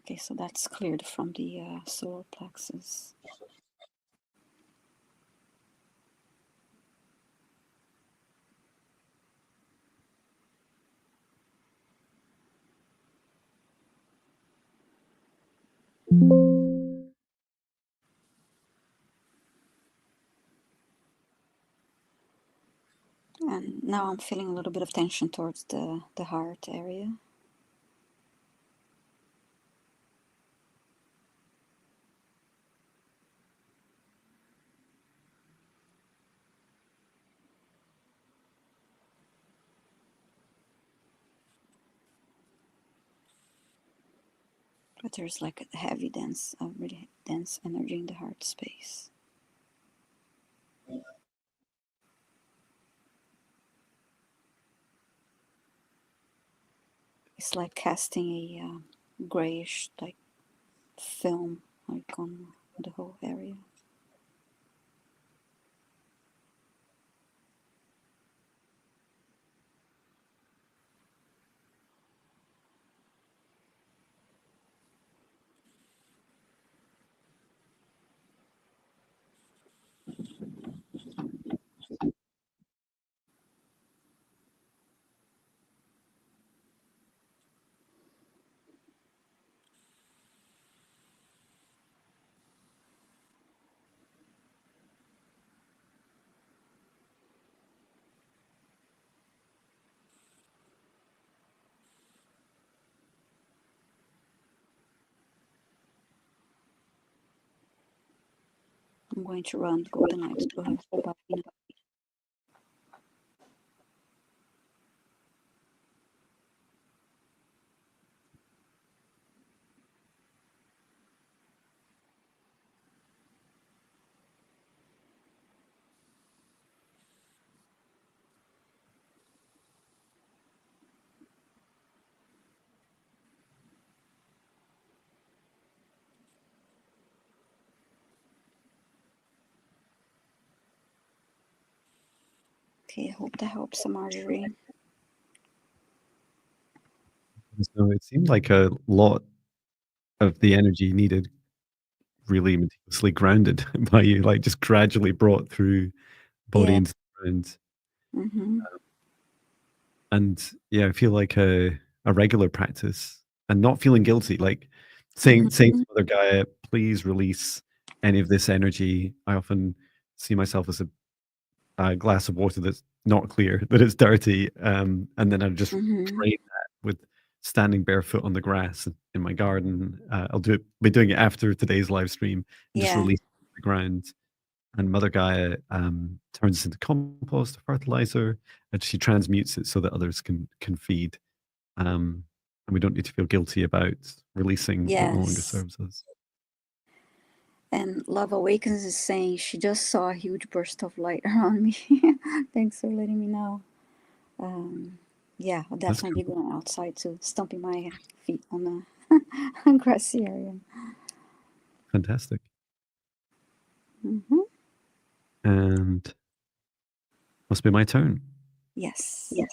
Okay, so that's cleared from the solar plexus. And now I'm feeling a little bit of tension towards the heart area. But there's like a heavy, dense, really dense energy in the heart space. It's like casting a grayish, like film, like on the whole area. I'm going to run golden lights to her body. Okay, I hope that helps, Marjorie. So it seemed like a lot of the energy needed really meticulously grounded by you, like just gradually brought through body Yeah. into the ground. Mm-hmm. And yeah, I feel like a regular practice and not feeling guilty, like saying to Mm-hmm. Mother Gaia, please release any of this energy. I often see myself as a glass of water that's not clear, that it's dirty, and then I just Mm-hmm. train that with standing barefoot on the grass in my garden. Be doing it after today's live stream, and just Yeah. release it to the ground. And Mother Gaia turns it into compost or fertilizer, and she transmutes it so that others can feed. And we don't need to feel guilty about releasing what no longer Yes. serves us. And Love Awakens is saying she just saw a huge burst of light around me. Thanks for letting me know. Yeah, I'll That's definitely cool. be going outside to stomping my feet on the grassy area. Fantastic. Mm-hmm. And must be my turn. Yes. Yes.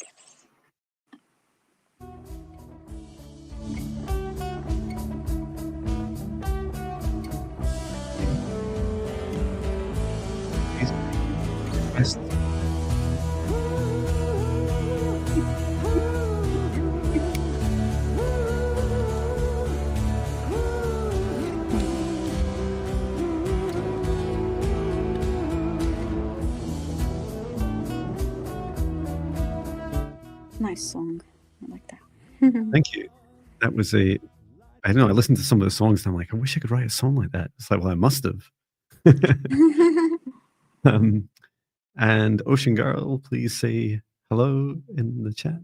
Nice song. I like that. Thank you. That was I don't know, I listened to some of the songs and I'm like, I wish I could write a song like that. It's like, well, I must have. And Ocean Girl, please say hello in the chat.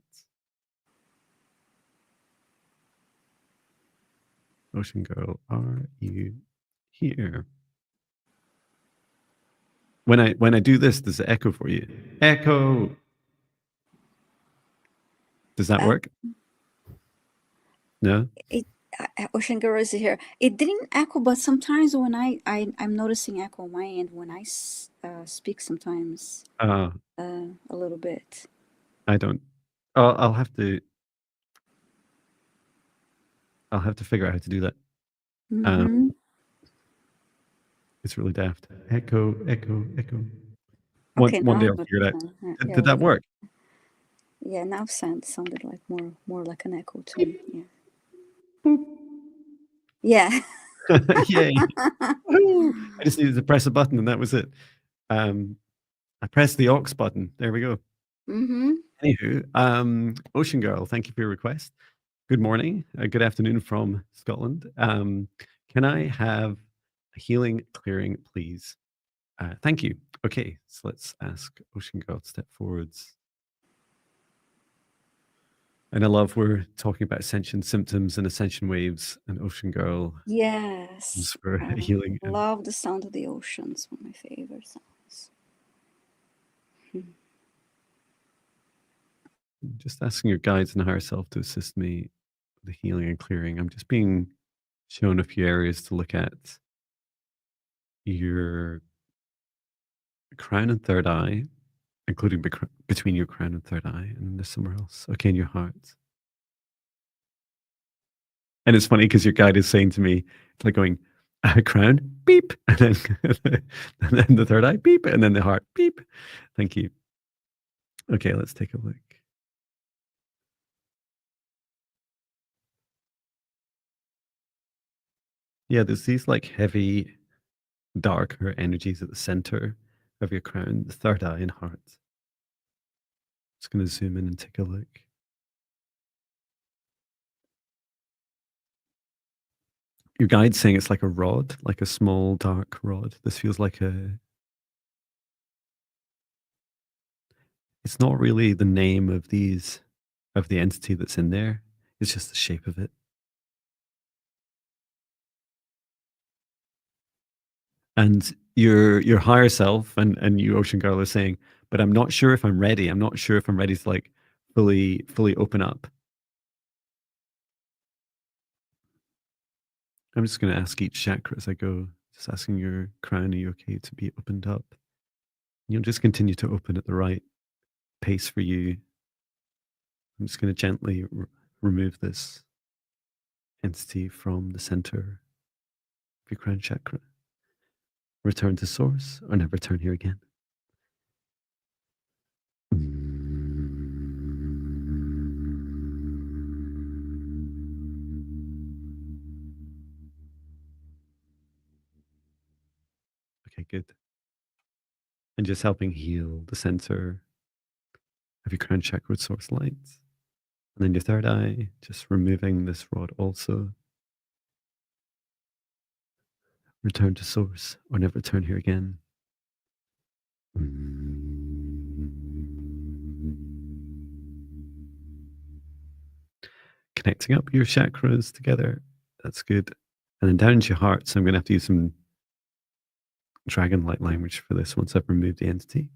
Ocean Girl, are you here? When I do this, does it echo for you? Echo. Does that work? No? Ocean Girl is here. It didn't echo, but sometimes when I'm noticing echo on my end when I speak sometimes a little bit. I don't. I'll have to figure out how to do that. Mm-hmm. It's really daft. Echo, echo, echo. Okay, One now day I I'll figure it out. yeah, Did that work? Yeah, now sounded like more like an echo to me. Yeah. Boop. Yeah. Yay. Woo. I just needed to press a button and that was it. I pressed the aux button. There we go. Mm-hmm. Anywho, Ocean Girl, thank you for your request. Good morning, good afternoon from Scotland. Can I have a healing clearing, please? Thank you. Okay, so let's ask Ocean Girl to step forwards. And I love we're talking about ascension symptoms and ascension waves, and Ocean Girl Yes. is for healing. I love the sound of the ocean. It's one of my favorite sounds. Just asking your guides and higher self to assist me with the healing and clearing. I'm just being shown a few areas to look at. Your crown and third eye, including between your crown and third eye, and then there's somewhere else. Okay, in your heart. And it's funny because your guide is saying to me, like going, crown, beep, and then the third eye, beep, and then the heart, beep. Thank you. Okay, let's take a look. Yeah, there's these like heavy, darker energies at the center of your crown, the third eye and heart. Just going to zoom in and take a look. your guide's saying it's like a rod, like a small dark rod. This feels like it's not really the name of the entity that's in there. It's just the shape of it. And your higher self and you, Ocean Girl, are saying, but I'm not sure if I'm ready. I'm not sure if I'm ready to like fully open up. I'm just going to ask each chakra as I go, just asking your crown, are you okay to be opened up? You'll just continue to open at the right pace for you. I'm just going to gently remove this entity from the center of your crown chakra. Return to source or never return here again. Okay, good. And just helping heal the center of your crown chakra with source lights. And then your third eye, just removing this rod also. Return to source or never return here again. Connecting up your chakras together. That's good. And then down into your heart. So I'm going to have to use some dragon light language for this once I've removed the entity.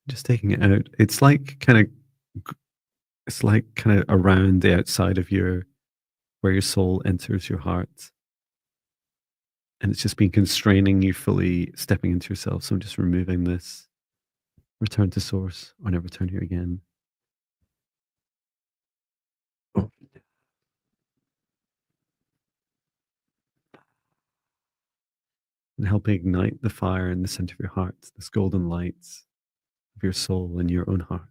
Just taking it out. It's like kind of around the outside of where your soul enters your heart. And it's just been constraining you fully stepping into yourself. So I'm just removing this. Return to source or never return here again. Oh. And helping ignite the fire in the center of your heart, this golden light of your soul in your own heart.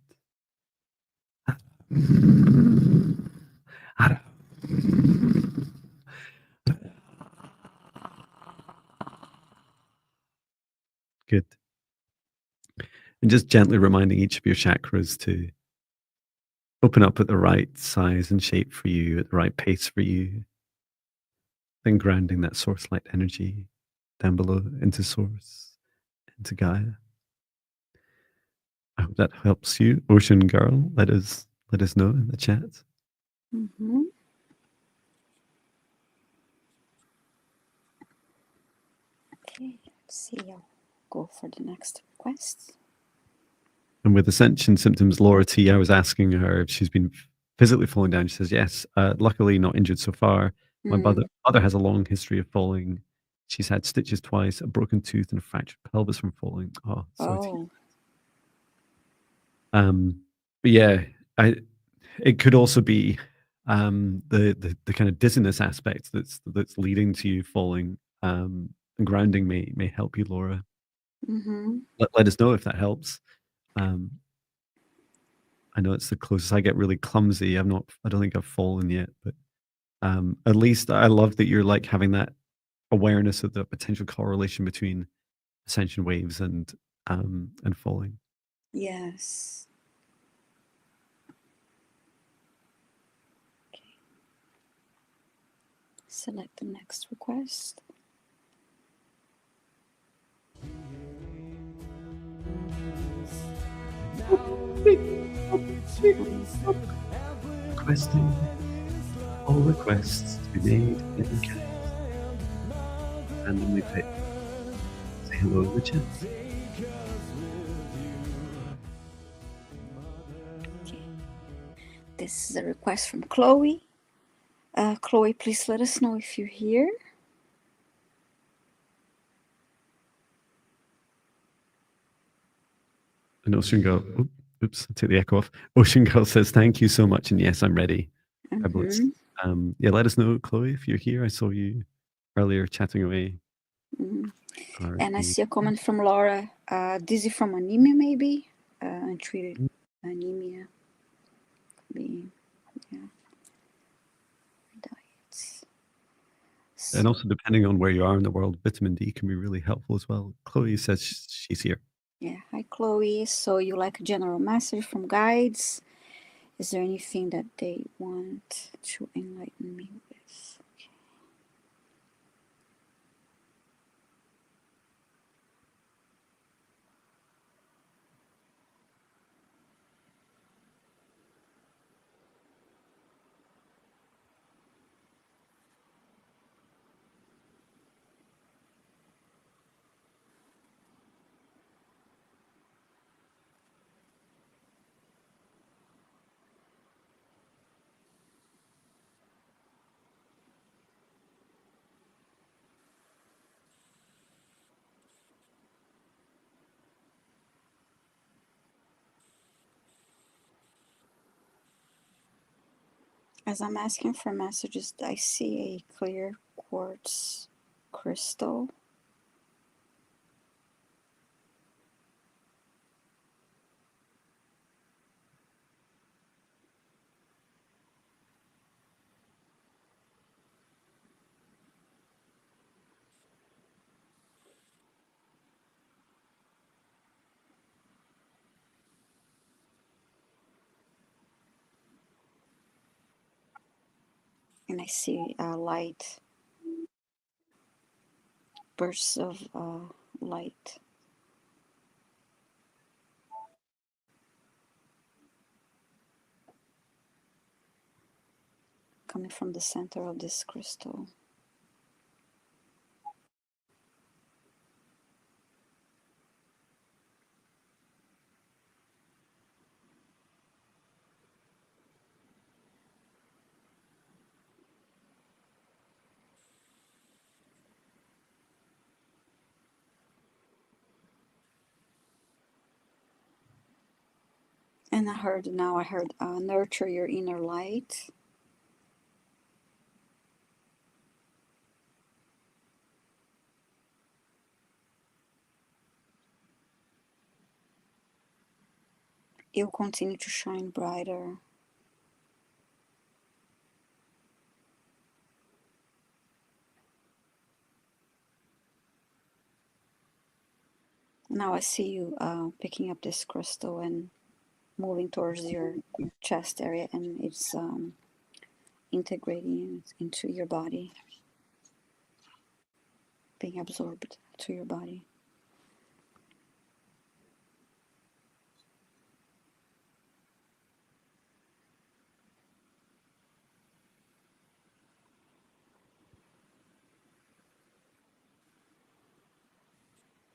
Good. And just gently reminding each of your chakras to open up at the right size and shape for you, at the right pace for you. Then grounding that source light energy down below into source, into Gaia. I hope that helps you, Ocean Girl. Let us know in the chat. Mm-hmm. Okay, let's see. I'll go for the next request. And with Ascension symptoms, Laura T, I was asking her if she's been physically falling down. She says, yes, luckily not injured so far. My mother has a long history of falling. She's had stitches twice, a broken tooth, and a fractured pelvis from falling. Oh, sorry to hear. But yeah, it could also be the kind of dizziness aspect that's leading to you falling. And grounding may help you, Laura. Mm-hmm. Let us know if that helps. I know it's the closest. I get really clumsy. I don't think I've fallen yet, but at least I love that you're like having that awareness of the potential correlation between ascension waves and falling. Yes. Okay. Select the next request. Requesting all requests to be made in the chat. Randomly pick. Say hello in the chat. Okay. This is a request from Chloe. Chloe, please let us know if you're here. And Ocean Girl, oops, I took the echo off. Ocean Girl says, thank you so much. And yes, I'm ready. Yeah, let us know, Chloe, if you're here. I saw you earlier chatting away. And I see a comment from Laura, dizzy from anemia, maybe? Untreated anemia. Be, yeah. Diets. And also, depending on where you are in the world, vitamin D can be really helpful as well. Chloe says she's here. Yeah, hi Chloe. So you like a general message from guides? Is there anything that they want to enlighten me with? Okay. As I'm asking for messages, I see a clear quartz crystal. And I see light, bursts of light coming from the center of this crystal. And I heard nurture your inner light. It'll continue to shine brighter. Now I see you picking up this crystal and moving towards your chest area, and it's integrating into your body, being absorbed to your body.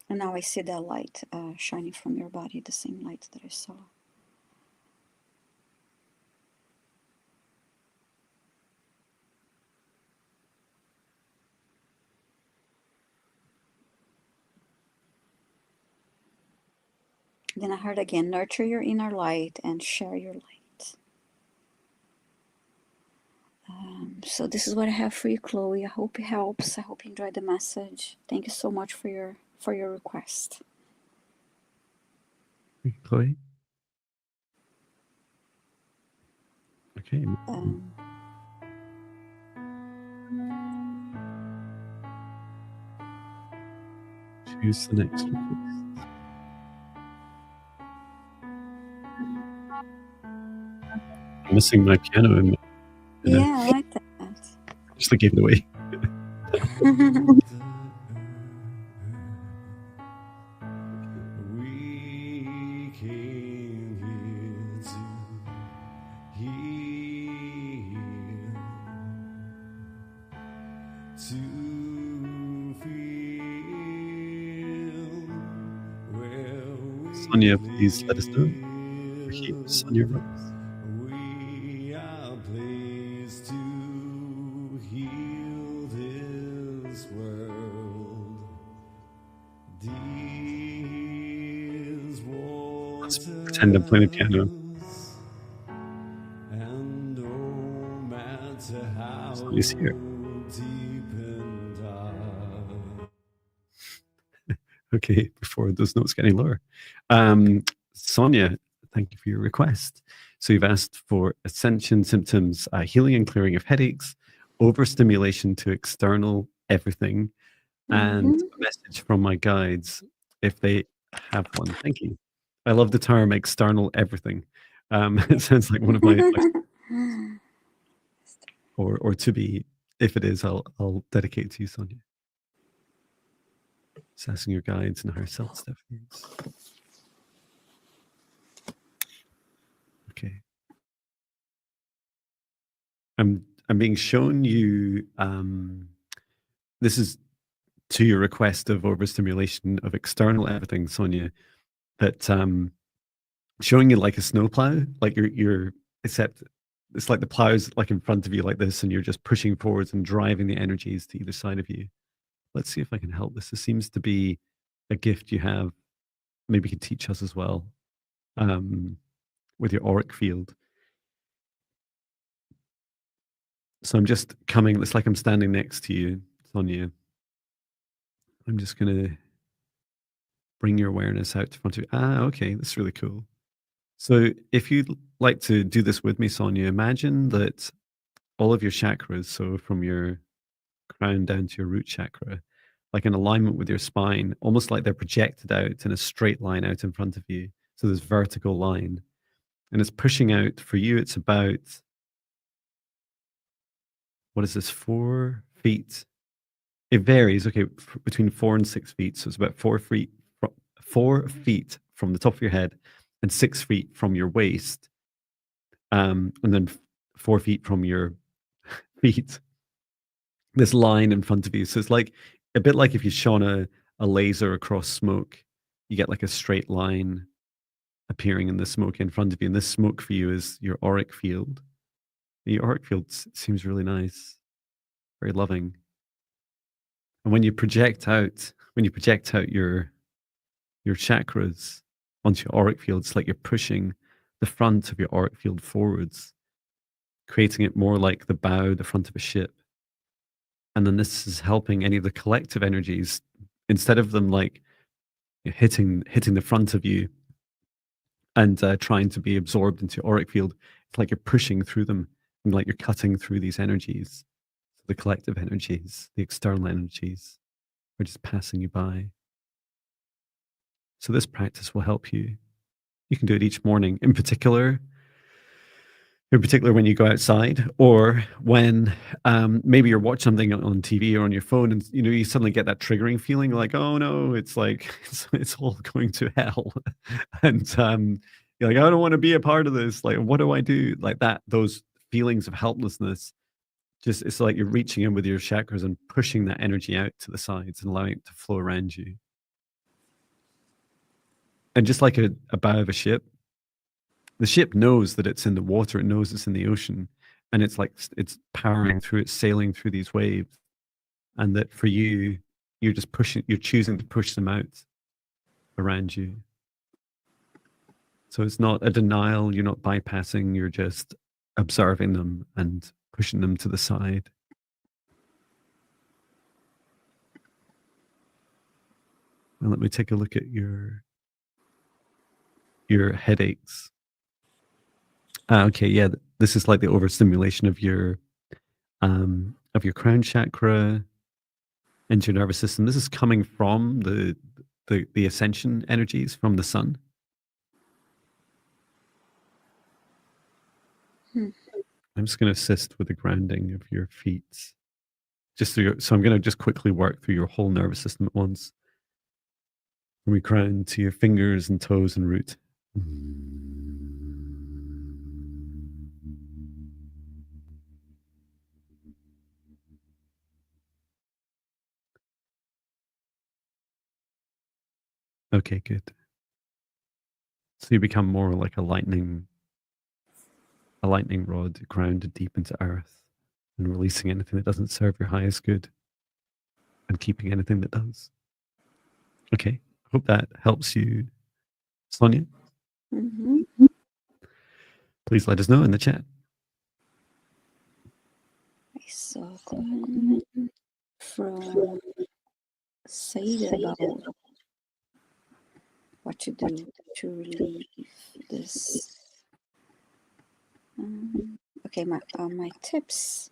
And now I see that light shining from your body, the same light that I saw. Then I heard again, nurture your inner light and share your light. So this is what I have for you, Chloe. I hope it helps. I hope you enjoyed the message. Thank you so much for your request. Chloe? Okay. Choose the next request. I'm missing my piano in yeah, I like that. Just gave it away. We came here to heal, to feel where we Sonia, please let us know. We're here, Sonia Rose. we are placed to heal this world. These Let's pretend I'm playing the piano. and no matter how Sonia's here. deep and dark. Okay, before those notes get any lower. Sonia, thank you for your request. So you've asked for Ascension symptoms, healing and clearing of headaches, overstimulation to external everything, and a message from my guides if they have one. Thank you. I love the term external everything. It sounds like one of my or to be, if it is, I'll dedicate it to you, Sonia. Assessing your guides and higher self stuff. Okay. I'm being shown you. This is to your request of overstimulation of external everything, Sonia. That showing you like a snowplow, like you're except it's like the plow's like in front of you like this, and you're just pushing forwards and driving the energies to either side of you. Let's see if I can help this. This seems to be a gift you have. Maybe you can teach us as well with your auric field. So I'm just coming, it's like I'm standing next to you, Sonia. I'm just going to bring your awareness out to front of you. Okay, that's really cool. So if you'd like to do this with me, Sonia, imagine that all of your chakras, so from your crown down to your root chakra, like in alignment with your spine, almost like they're projected out in a straight line out in front of you. So this vertical line. And it's pushing out for you, it's about, what is this, 4 feet? It varies, okay, between 4 and 6 feet. So it's about 4 feet, 4 feet from the top of your head and 6 feet from your waist. And then 4 feet from your feet. This line in front of you. So it's like a bit like if you shone a laser across smoke, you get like a straight line appearing in the smoke in front of you. And this smoke for you is your auric field. Your auric field seems really nice, very loving. And when you project out your chakras onto your auric field, it's like you're pushing the front of your auric field forwards, creating it more like the bow, the front of a ship. And then this is helping any of the collective energies, instead of them like hitting the front of you and trying to be absorbed into your auric field, it's like you're pushing through them and like you're cutting through these energies. The collective energies, the external energies are just passing you by. So this practice will help you. You can do it each morning, in particular when you go outside, or when maybe you're watching something on TV or on your phone, and you suddenly get that triggering feeling, like, oh no, it's like it's all going to hell, and you're like, I don't want to be a part of this. Like, what do I do? Like that, those feelings of helplessness. Just it's like you're reaching in with your chakras and pushing that energy out to the sides and allowing it to flow around you. And just like a bow of a ship, the ship knows that it's in the water, it knows it's in the ocean, and it's like it's powering through, it's sailing through these waves. And that for you, you're choosing to push them out around you. So it's not a denial, you're not bypassing, you're just observing them and pushing them to the side. And let me take a look at your headaches. Okay, yeah, this is like the overstimulation of your crown chakra into your nervous system. This is coming from the ascension energies from the sun. I'm just going to assist with the grounding of your feet. So I'm going to just quickly work through your whole nervous system at once. From your crown to your fingers and toes and root. Okay, good. So you become more like a lightning rod grounded deep into earth and releasing anything that doesn't serve your highest good and keeping anything that does. Okay, hope that helps you, Sonia. Mm-hmm. Please let us know in the chat. I saw a comment from Saida about what to do to relieve this. Okay, my tips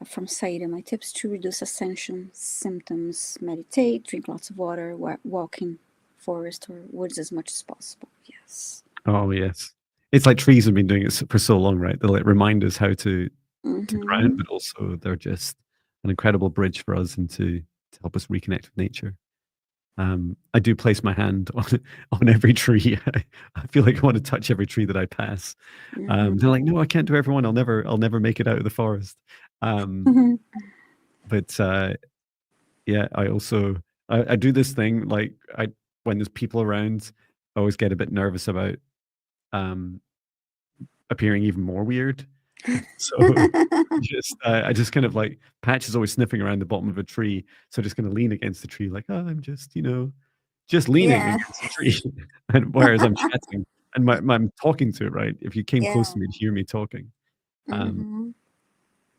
from Saida. My tips to reduce ascension symptoms: meditate, drink lots of water, walk in forest or woods as much as possible. Yes. Oh yes, it's like trees have been doing it for so long, right? They like remind us how to ground, but also they're just an incredible bridge for us and to help us reconnect with nature. I do place my hand on every tree. I feel like I want to touch every tree that I pass. They're like, no, I can't do everyone. I'll never make it out of the forest. But yeah, I also I do this thing like when there's people around, I always get a bit nervous about appearing even more weird. So I just kind of like Patch is always sniffing around the bottom of a tree, so just gonna lean against the tree like, oh, I'm just just leaning against the tree, and whereas I'm chatting and I'm talking to it, right? If you came close to me, you'd hear me talking,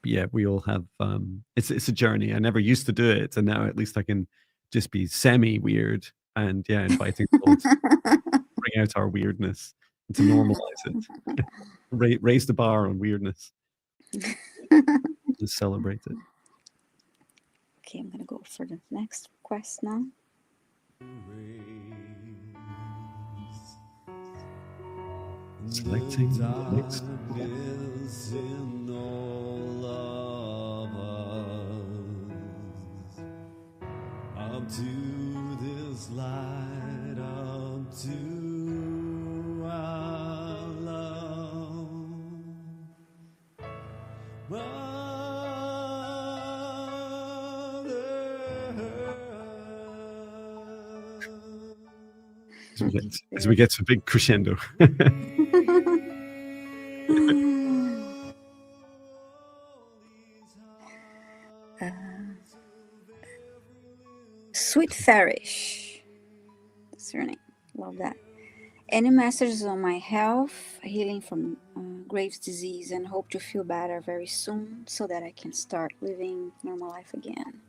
yeah, we all have. It's a journey. I never used to do it, and now at least I can just be semi weird and yeah, inviting people to bring out our weirdness and to normalize it, raise the bar on weirdness, just celebrate it. Okay, I'm gonna go for the next request now. Selecting the next. Darkness in all of us. Up to this light, up to our love. As we get to a big crescendo. Sweet Farish. That's your name. Love that. Any messages on my health, healing from Graves' disease, and hope to feel better very soon so that I can start living normal life again.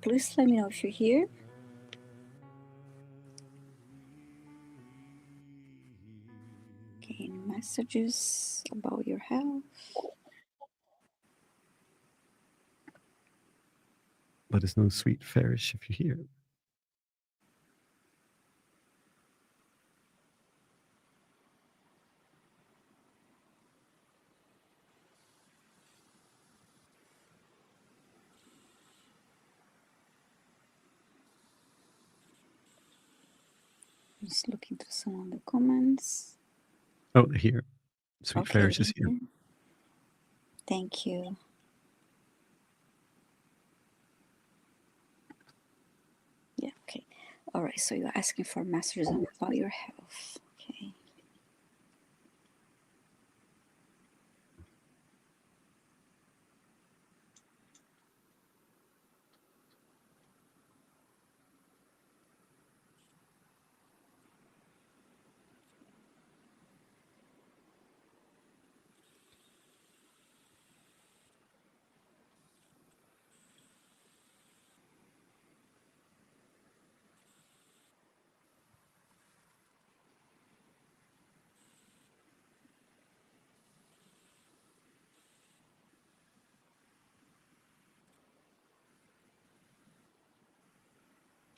Please let me know if you're here. Okay, any messages about your health? Let us know, Sweet Farish, if you're here. Just looking through some of the comments. Oh, they're here. Sweet Okay, Farish is here. Thank you. Yeah, okay. All right, so you're asking for messages about your health. Okay.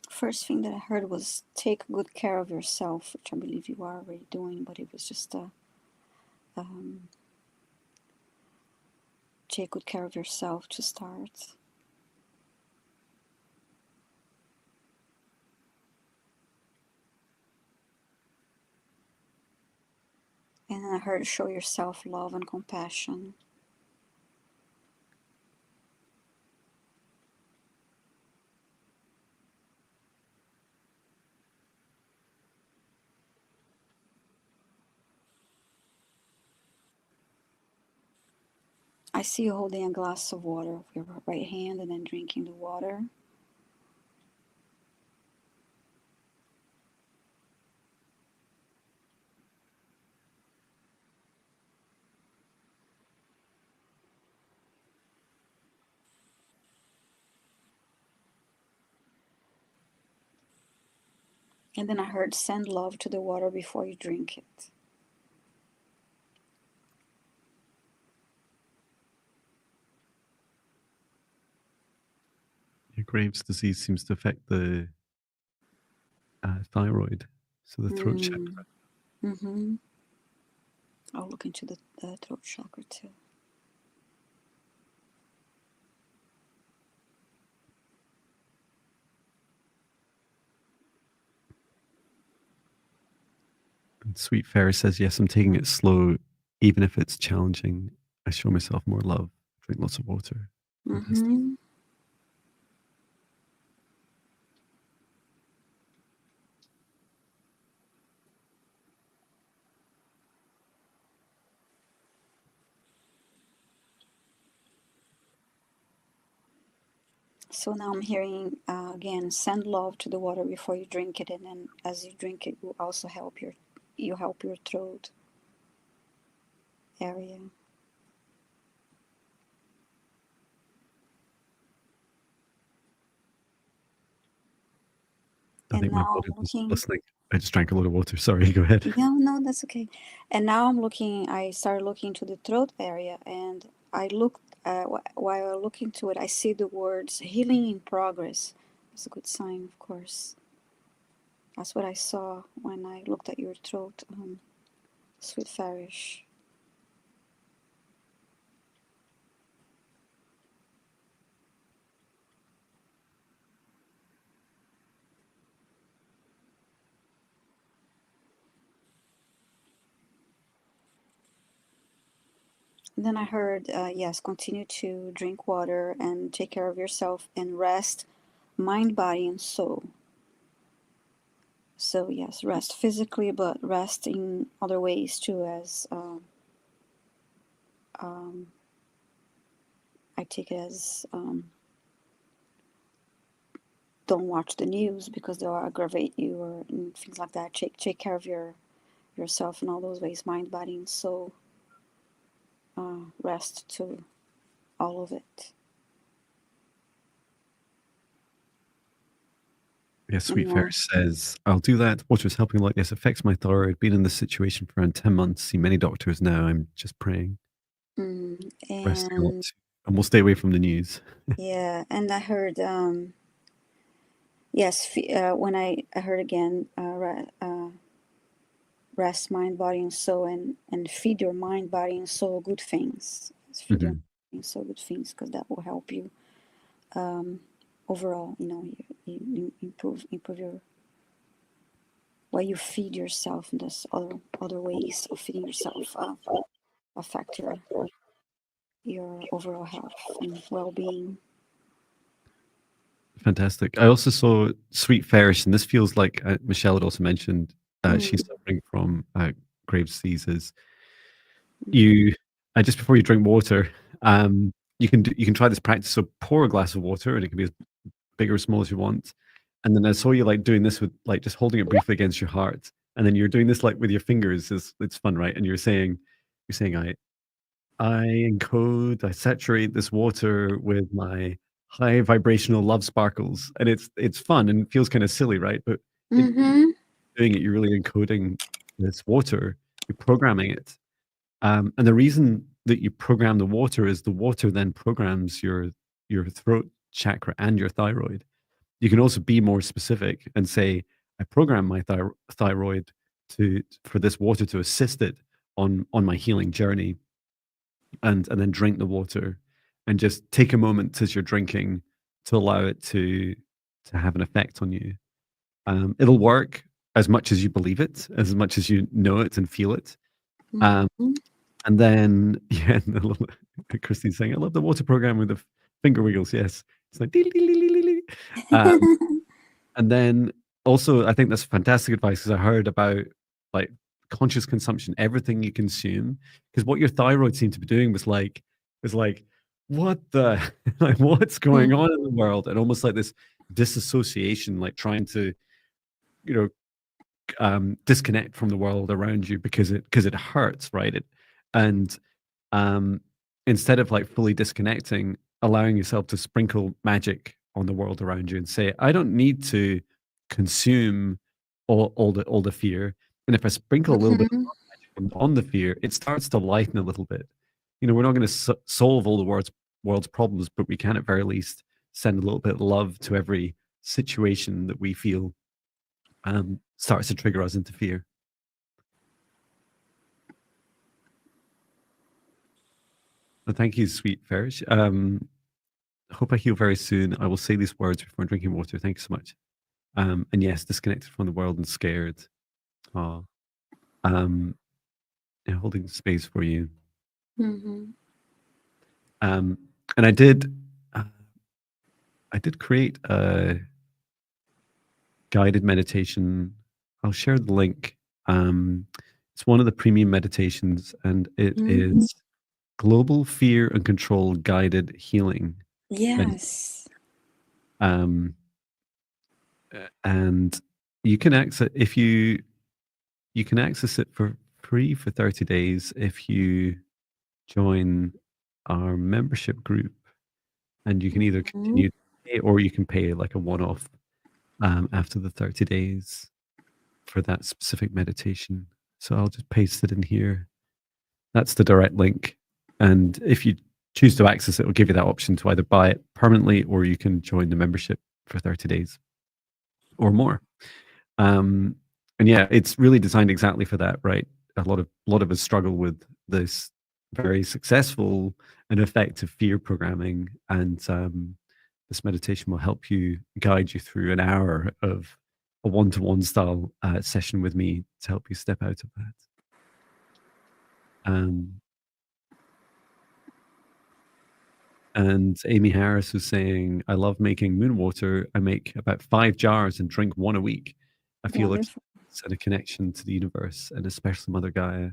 First thing that I heard was take good care of yourself, which I believe you are already doing, but it was just a take good care of yourself to start. And then I heard show yourself love and compassion. I see you holding a glass of water with your right hand and then drinking the water. And then I heard send love to the water before you drink it. Your Graves' disease seems to affect the thyroid, so the throat chakra. Mm-hmm. I'll look into the throat chakra too. And Sweet Fairy says, yes, I'm taking it slow, even if it's challenging. I show myself more love, drink lots of water. Mm-hmm. So now I'm hearing again, send love to the water before you drink it, and then as you drink it, you also help your throat area. I And think my now body I'm was looking. listening. I just drank a lot of water. Sorry, go ahead. No, that's okay. And now I'm looking. I started looking to the throat area, and I looked while looking to it. I see the words "healing in progress." It's a good sign, of course. That's what I saw when I looked at your throat, sweet Farish. And then I heard, yes, continue to drink water and take care of yourself and rest, mind, body, and soul. So yes, rest physically, but rest in other ways too. As I take it as don't watch the news because they'll aggravate you or things like that. Take care of yourself in all those ways, mind, body, and soul. Rest to all of it. Yes, And Sweet Fair says, I'll do that. Water is helping like this. Affects my thyroid. Been in this situation for around 10 months. See many doctors now. I'm just praying. Resting a lot. and And we'll stay away from the news. yeah, and I heard yes, when I heard again, rest, mind, body, and soul, and feed your mind, body, and soul good things. Feed your mind and soul good things because that will help you overall. You know, you improve your way you feed yourself, and there's other ways of feeding yourself affect your overall health and well-being. Fantastic. I also saw Sweet Farish, and this feels like Michelle had also mentioned she's suffering from Graves' disease. You just before you drink water, you can try this practice. So pour a glass of water, and it can be as big or small as you want. And then I saw you like doing this with like just holding it briefly against your heart, and then you're doing this like with your fingers. It's fun, right? And you're saying I encode, I saturate this water with my high vibrational love sparkles, and it's fun and it feels kind of silly, right? But doing it, you're really encoding this water, you're programming it, and the reason that you program the water is the water then programs your throat chakra and your thyroid. You can also be more specific and say, I program my thyroid for this water to assist it on my healing journey, and then drink the water, and just take a moment as you're drinking to allow it to have an effect on you. It'll work as much as you believe it, as much as you know it and feel it. And then, yeah, Christine's saying, I love the water program with the finger wiggles. Yes. It's like, and then also, I think that's fantastic advice because I heard about like conscious consumption, everything you consume, because what your thyroid seemed to be doing was like, what the, like, what's going on in the world? And almost like this disassociation, like trying to, you know, disconnect from the world around you because it hurts, right? And instead of like fully disconnecting, allowing yourself to sprinkle magic on the world around you and say, I don't need to consume all the fear. And if I sprinkle a little bit of magic on the fear, it starts to lighten a little bit. You know, we're not going to solve all the world's problems, but we can at very least send a little bit of love to every situation that we feel starts to trigger us into fear. Well, thank you, Sweet Farish. Hope I heal very soon. I will say these words before drinking water. Thank you so much. And yes, disconnected from the world and scared. Yeah, holding space for you. And I did create a guided meditation. I'll share the link. It's one of the premium meditations, and it is Global Fear and Control Guided Healing. Yes. And you can access you can access it for free for 30 days if you join our membership group, and you can either continue to pay or you can pay like a one-off after the 30 days for that specific meditation. So I'll just paste it in here. That's the direct link. And if you choose to access it, it'll give you that option to either buy it permanently or you can join the membership for 30 days or more. And yeah, it's really designed exactly for that, right? A lot of us struggle with this very successful and effective fear programming, and this meditation will help you guide you through an hour of a one-to-one style session with me to help you step out of that. And Amy Harris was saying, I love making moon water. I make about 5 jars and drink 1 a week. I feel like Wonderful. it's a connection to the universe and especially Mother Gaia.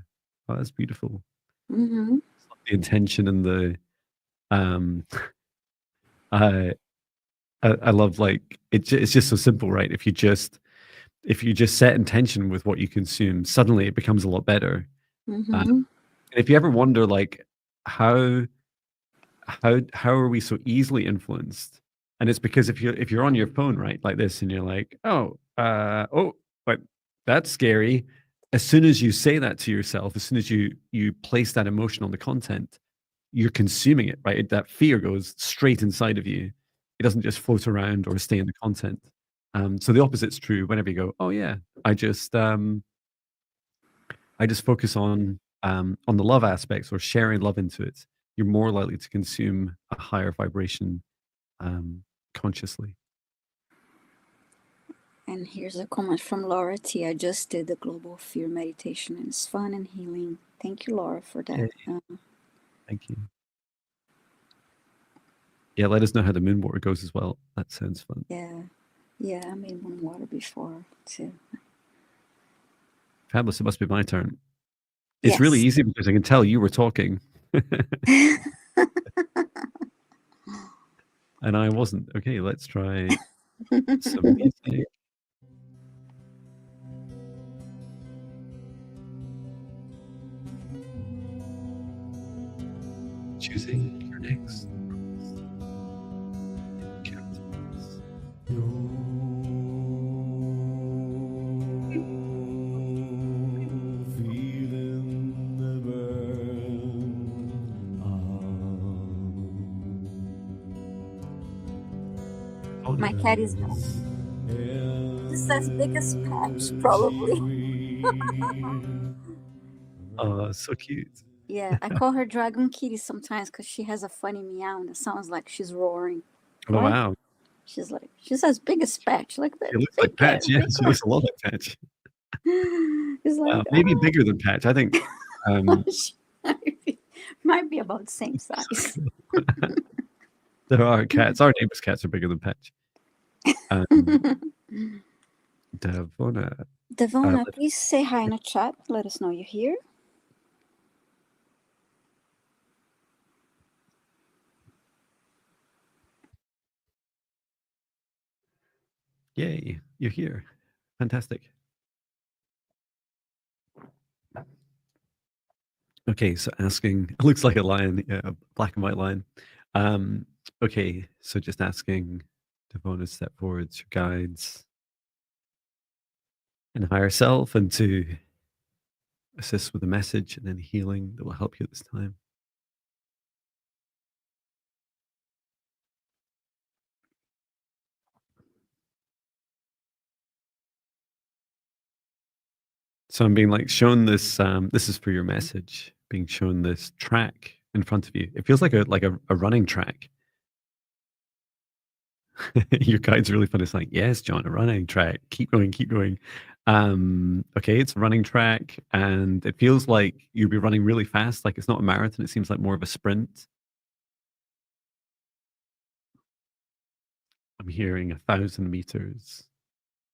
Oh, that's beautiful. Mm-hmm. The intention and the I love, like, it's just so simple, right? If you just set intention with what you consume, suddenly it becomes a lot better. Mm-hmm. And if you ever wonder, like, how are we so easily influenced? And it's because if you're on your phone, right, like this, and you're like, oh, but that's scary. As soon as you say that to yourself, as soon as you place that emotion on the content, you're consuming it, right? That fear goes straight inside of you. It doesn't just float around or stay in the content. So the opposite's true. Whenever you go, oh yeah, I just focus on the love aspects or sharing love into it, you're more likely to consume a higher vibration consciously. And here's a comment from Laura T. I just did the global fear meditation and it's fun and healing. Thank you, Laura, for that. Thank you. Yeah, let us know how the moon water goes as well. That sounds fun. Yeah, I made moon water before too. Fabulous. It must be my turn. It's really easy because I can tell you were talking. And I wasn't. Okay, let's try some music. Choosing your next My cat is just as big as Patch, probably. Oh, so cute. Yeah, I call her Dragon Kitty sometimes because she has a funny meow that sounds like she's roaring. Oh, wow. She's as big as Patch, like that. It looks like Patch. Yeah, she looks a lot like Patch. It's like, maybe bigger than Patch. I think. Might be about the same size. There are cats. Our neighbors' cats are bigger than Patch. Devona, please say hi in the chat. Let us know you're here. Yay, you're here. Fantastic. Okay, so asking, it looks like a lion, yeah, a black and white lion. Okay, so just asking Devona to step forward to guides and higher self and to assist with a message and then healing that will help you at this time. So I'm being like shown this, this is for your message, being shown this track in front of you. It feels like a running track. Your guide's really fun. It's like, yes, John, a running track. Keep going, keep going. Okay, it's a running track, and it feels like you'll be running really fast. Like it's not a marathon. It seems like more of a sprint. I'm hearing 1,000 meters.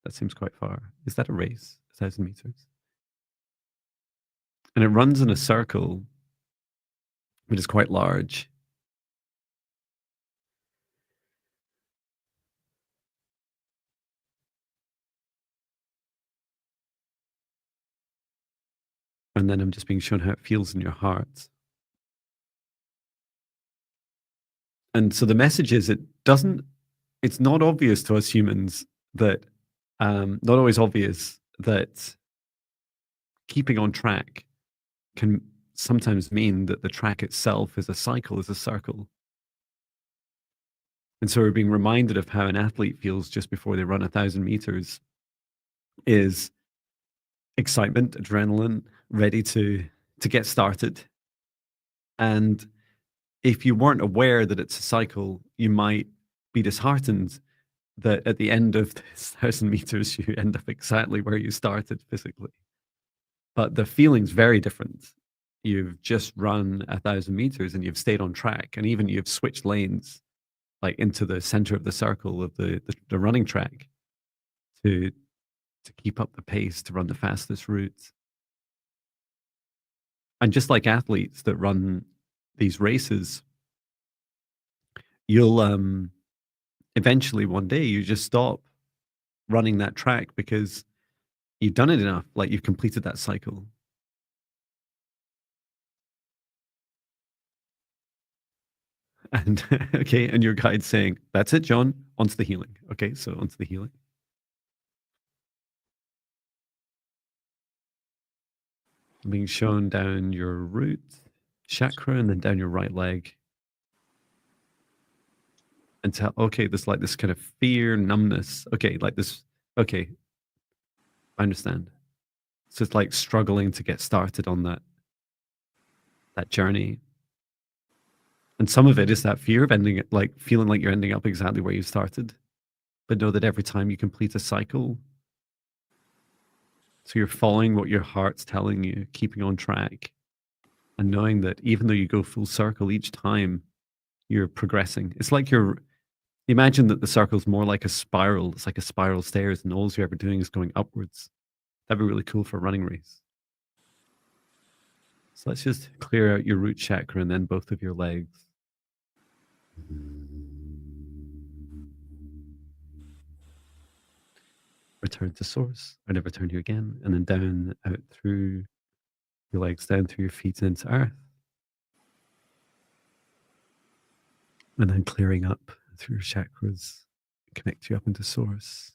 That seems quite far. Is that a race? 1,000 meters? And it runs in a circle, which is quite large. And then I'm just being shown how it feels in your heart. And so the message is it's not obvious to us humans that not always obvious, that keeping on track can sometimes mean that the track itself is a cycle, is a circle. And so we're being reminded of how an athlete feels just before they run 1,000 meters is excitement, adrenaline, ready to get started. And if you weren't aware that it's a cycle, you might be disheartened that at the end of this 1,000 meters, you end up exactly where you started physically. But the feeling's very different. You've just run 1,000 meters and you've stayed on track, and even you've switched lanes, like into the center of the circle of the running track to keep up the pace, to run the fastest route. And just like athletes that run these races, you'll eventually one day you just stop running that track because you've done it enough, like you've completed that cycle. And okay, and your guide's saying, that's it, John, onto the healing. Okay, so onto the healing. Being shown down your root chakra and then down your right leg. And tell, okay, there's like this kind of fear, numbness. Okay, like this, okay, I understand. So it's like struggling to get started on that journey. And some of it is that fear of ending it, like feeling like you're ending up exactly where you started. But know that every time you complete a cycle, so you're following what your heart's telling you, keeping on track, and knowing that even though you go full circle each time, you're progressing. It's like imagine that the circle's more like a spiral. It's like a spiral stairs, and all you're ever doing is going upwards. That'd be really cool for a running race. So let's just clear out your root chakra and then both of your legs. Return to source. I never return you again. And then down, out through your legs, down through your feet into earth. And then clearing up through your chakras, connect you up into source.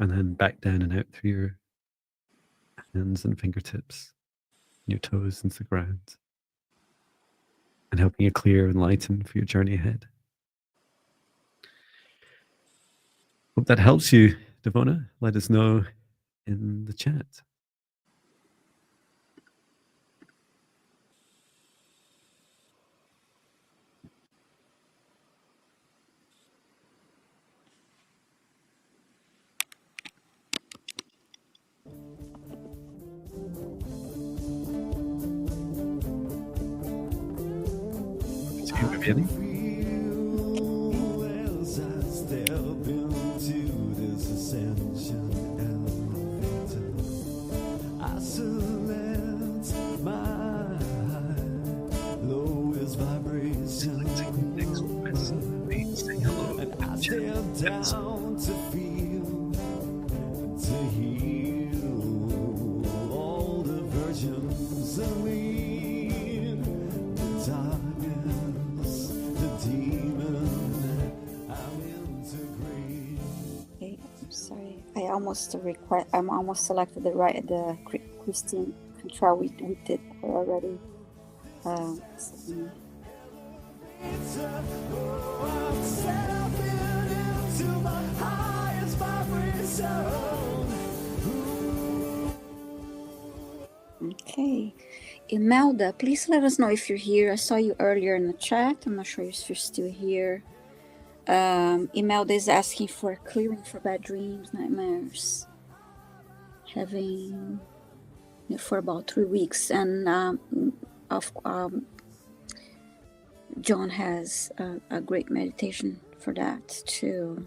And then back down and out through your hands and fingertips, and your toes into the ground. And helping you clear and lighten for your journey ahead. Hope that helps you, Devona. Let us know in the chat. Viviane? As I step into this ascension elevator, I select my high, lowest vibration, and I step down to feel, to heal all the versions of me, the darkness, the demon, I'm integrated. Okay, I'm sorry. I'm almost selected the Christine control we did already. I'm set up into my highest vibration. Okay. Imelda, please let us know if you're here. I saw you earlier in the chat. I'm not sure if you're still here. Imelda is asking for a clearing for bad dreams, nightmares, having for about 3 weeks. And John has a great meditation for that too.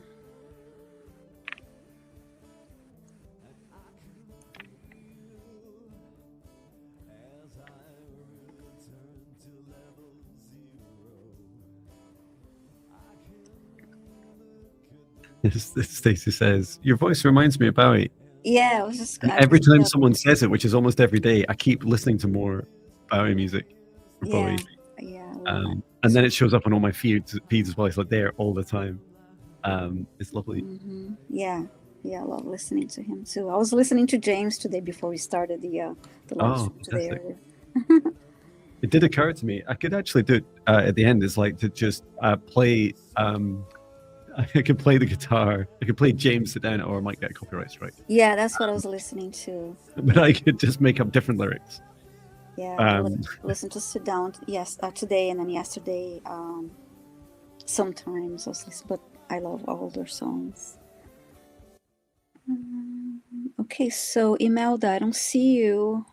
Stacey says, your voice reminds me of Bowie. Yeah, I was just Every time someone says it, which is almost every day, I keep listening to more Bowie music. Or Bowie. Yeah. And then it shows up on all my feeds as well. It's like there all the time. It's lovely. Mm-hmm. Yeah. Yeah, I love listening to him too. I was listening to James today before we started the live Oh, stream today fantastic. earlier. It did occur to me I could actually do it at the end. Is like to just play. I could play the guitar. I could play James Sit Down, or I might get a copyright strike. Yeah, that's what I was listening to. But I could just make up different lyrics. Yeah, I listen to Sit Down. Yes, today and then yesterday. Sometimes I was listening, but I love all their songs. Okay, so Imelda, I don't see you.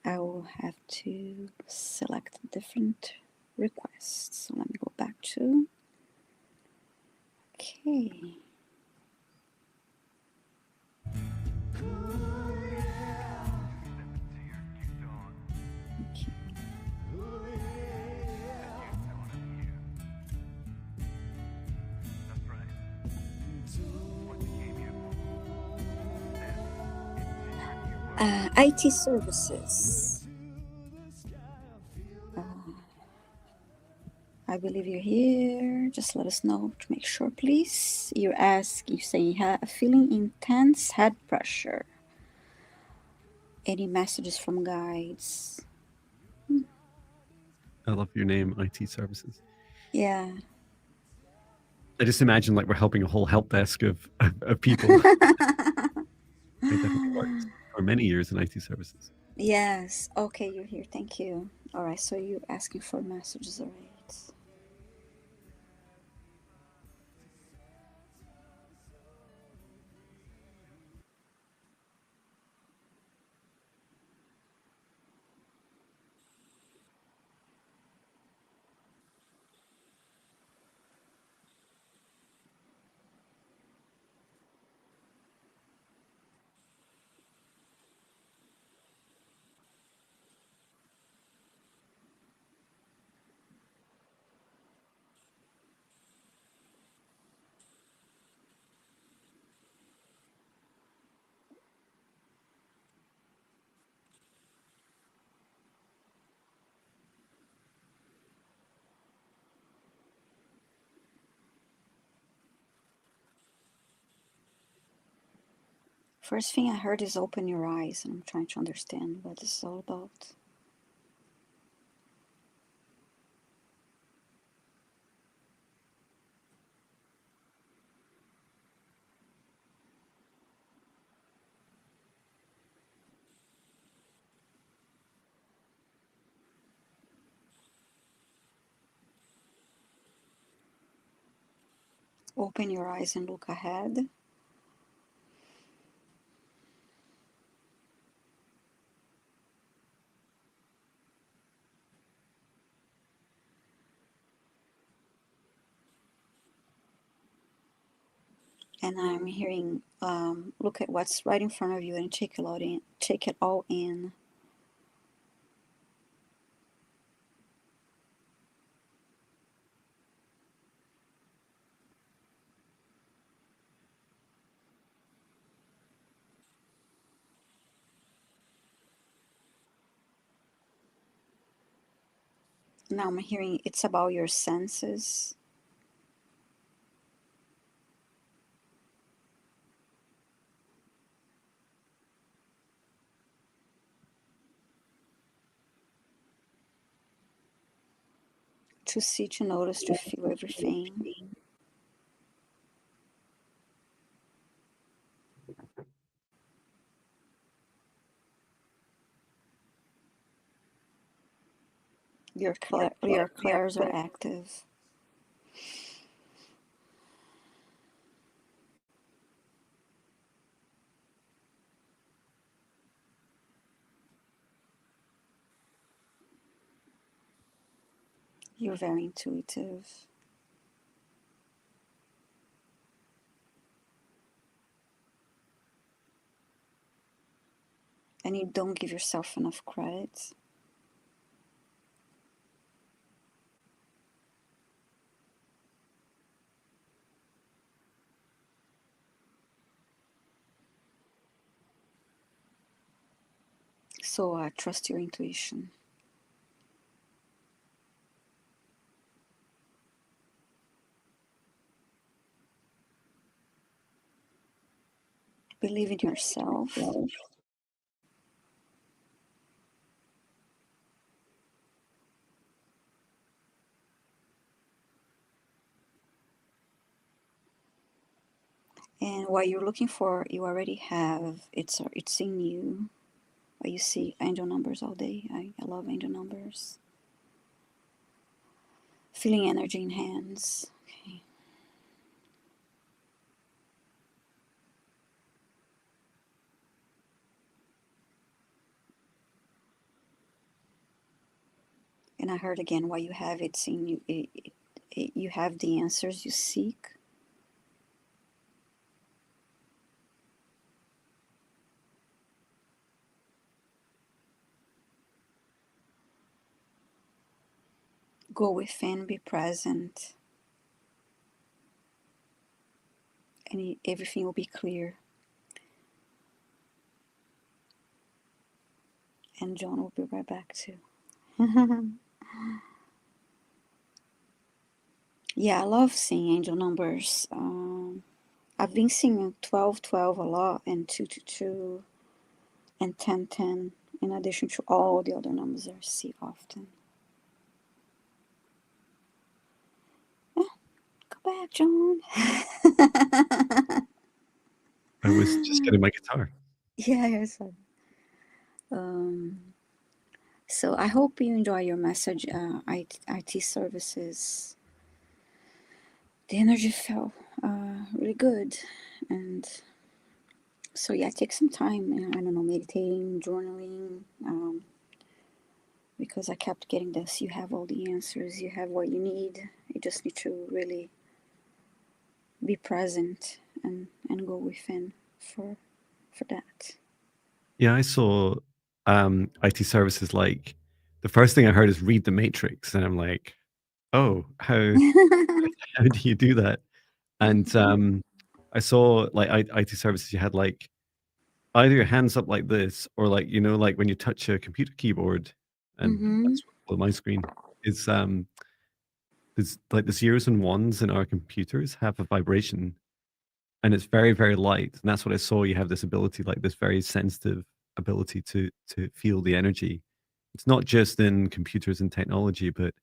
I will have to select different requests. So let me go back to. Okay. IT services. I believe you're here. Just let us know to make sure, please. You say you have feeling intense head pressure. Any messages from guides? I love your name, IT Services. Yeah. I just imagine like we're helping a whole help desk of people. I definitely worked for many years in IT services. Yes. Okay, you're here. Thank you. All right. So you're asking for messages. All right. First thing I heard is open your eyes, and I'm trying to understand what this is all about. Open your eyes and look ahead. And I'm hearing, look at what's right in front of you and take it all in. Now I'm hearing it's about your senses. To see, to notice, to feel everything. Your clairs are active. You're very intuitive. And you don't give yourself enough credit. So trust your intuition. Believe in yourself. And what you're looking for, you already have. It's in you. You see angel numbers all day. I love angel numbers. Feeling energy in hands. Okay. And I heard again what you have. It's in you. You have the answers you seek. Go within, be present, and everything will be clear. And John will be right back too. Yeah, I love seeing angel numbers. I've been seeing 1212 a lot, and 222 and 1010, in addition to all the other numbers I see often. Go back, John. I was just getting my guitar. Yeah, yes. So I hope you enjoy your message. IT services. The energy felt really good, and so yeah, take some time. I don't know, meditating, journaling. Because I kept getting this. You have all the answers. You have what you need. You just need to really be present and go within for that. Yeah, I saw IT services like the first thing I heard is read the Matrix, and I'm like, oh, how do you do that? And I saw like IT services, you had like either your hands up like this, or like like when you touch a computer keyboard, and that's what my screen is. There's like the zeros and ones in our computers have a vibration, and it's very, very light. And that's what I saw. You have this ability, like this very sensitive ability to feel the energy. It's not just in computers and technology, but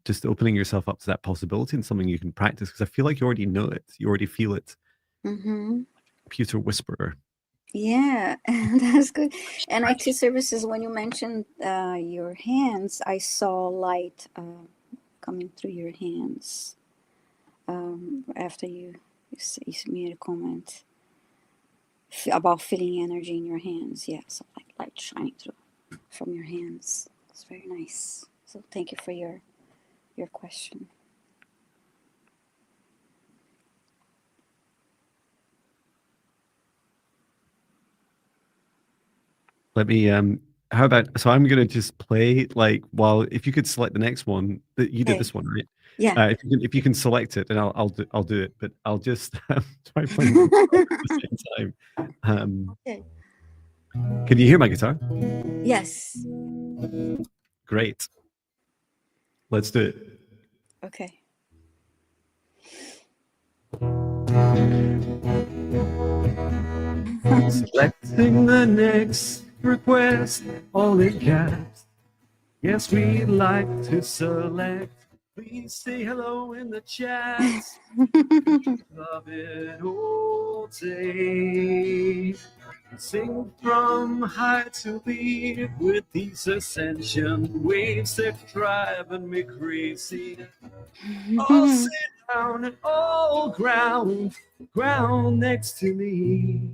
just opening yourself up to that possibility and something you can practice. Because I feel like you already know it, you already feel it. Computer whisperer. Yeah, that's good. And IT services, when you mentioned your hands, I saw light coming through your hands after you made a comment about feeling energy in your hands. Yeah, so like light shining through from your hands. It's very nice. So thank you for your question. Let me how about, so I'm gonna just play like, while if you could select the next one that you did Okay. this one, right? Yeah. If you can select it, and I'll do it, but I'll just try playing my guitar at the same time. Okay. Can you hear my guitar? Yes. Great. Let's do it. Okay. Selecting the next request, all in caps. Yes, we'd like to select. Please say hello in the chat. Love it all day. Sing from high to lead with these ascension waves that driving me crazy. All sit down and all ground next to me.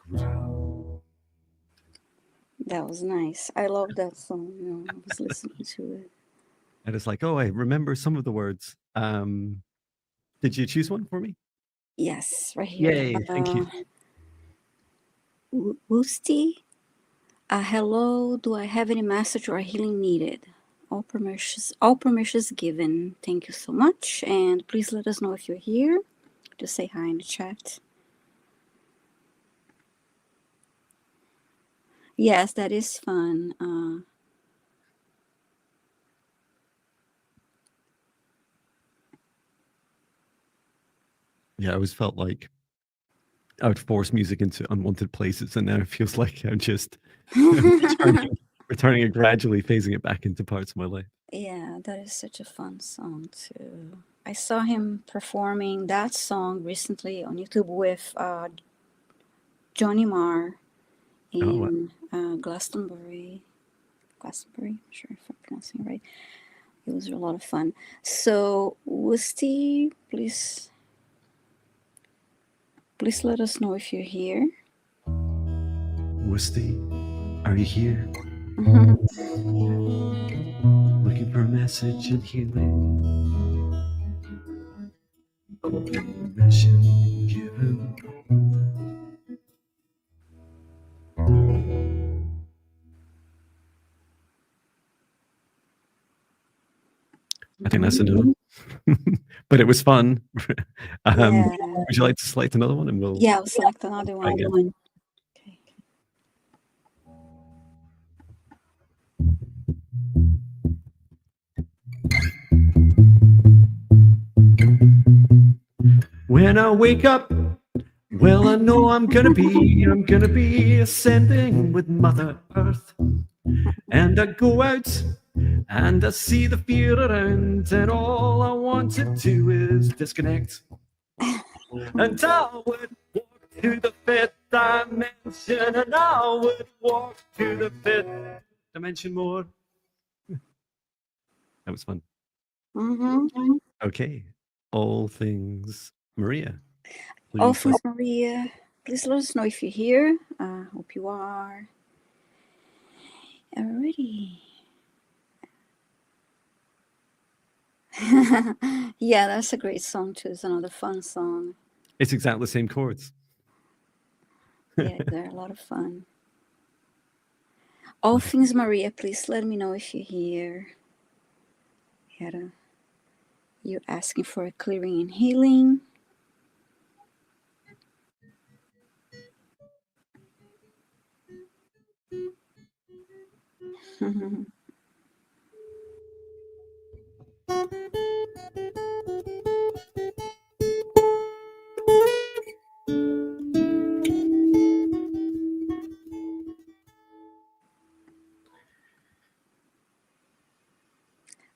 Ground. That was nice. I love that song. You know, I was listening to it. And it's like, oh, I remember some of the words. Did you choose one for me? Yes, right here. Yay, thank you. Woosty. Hello. Do I have any message or healing needed? All permissions given. Thank you so much. And please let us know if you're here. Just say hi in the chat. Yes, that is fun. Yeah, I always felt like I would force music into unwanted places, and now it feels like I'm just returning it gradually, phasing it back into parts of my life. Yeah, that is such a fun song too. I saw him performing that song recently on YouTube with Johnny Marr Oh, wow. in Glastonbury. Glastonbury, I'm sure if I'm pronouncing it right. It was a lot of fun. So, Wusty, please let us know if you're here. Wusty, are you here? Mhm. Looking for a message and healing. Permission given. I think that's a no. But it was fun. Yeah. Would you like to select another one, and we'll Yeah, I'll select another try one. again? Okay. When I wake up, well, I know I'm gonna be ascending with Mother Earth. And I go out and I see the fear around, and all I want to do is disconnect. And I would walk to the fifth dimension, and I would walk to the fifth dimension more. That was fun. Mm-hmm. Okay. All things Maria. All Please. things Maria, please let us know if you're here. Hope you are. Alrighty. Yeah, that's a great song too. It's another fun song. It's exactly the same chords. Yeah, they're a lot of fun. All things Maria, please let me know if you're here. You're asking for a clearing and healing.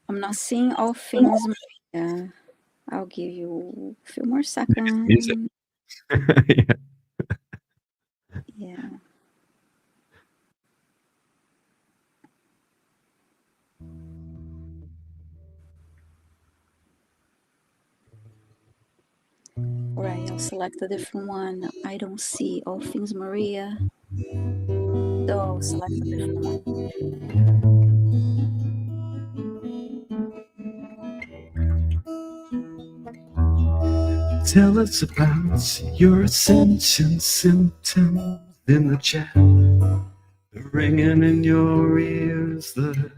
I'm not seeing all things Maria. I'll give you a few more seconds. Music. Yeah. Yeah. All right, I'll select a different one. I don't see all things Maria. So I'll select a different one. Tell us about your ascension symptoms in the chat. The ringing in your ears, the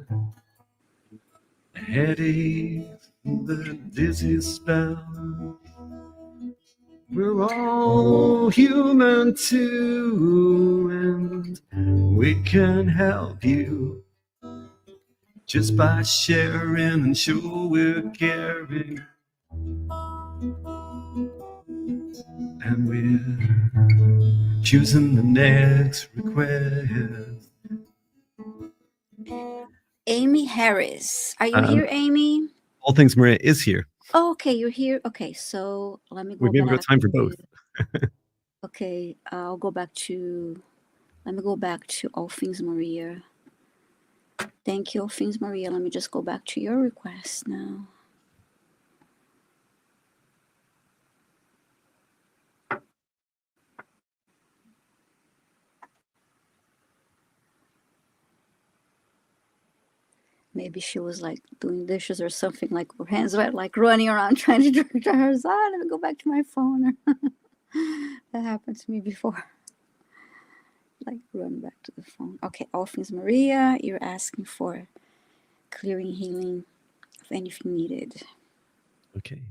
headaches, the dizzy spell. We're all human too, and we can help you just by sharing and show we're caring. And we're choosing the next request. Amy Harris. Are you here, Amy? All Things Maria is here. Oh, okay, you're here. Okay, so let me go We've maybe back. got time for both. Okay, I'll go back to. Let me go back to All Things Maria. Thank you, All Things Maria. Let me just go back to your request now. Maybe she was like doing dishes or something, like her hands were like running around trying to drink hers. Let me go back to my phone. That happened to me before. Like run back to the phone. Okay, All Things Maria, you're asking for clearing, healing of anything needed. Okay.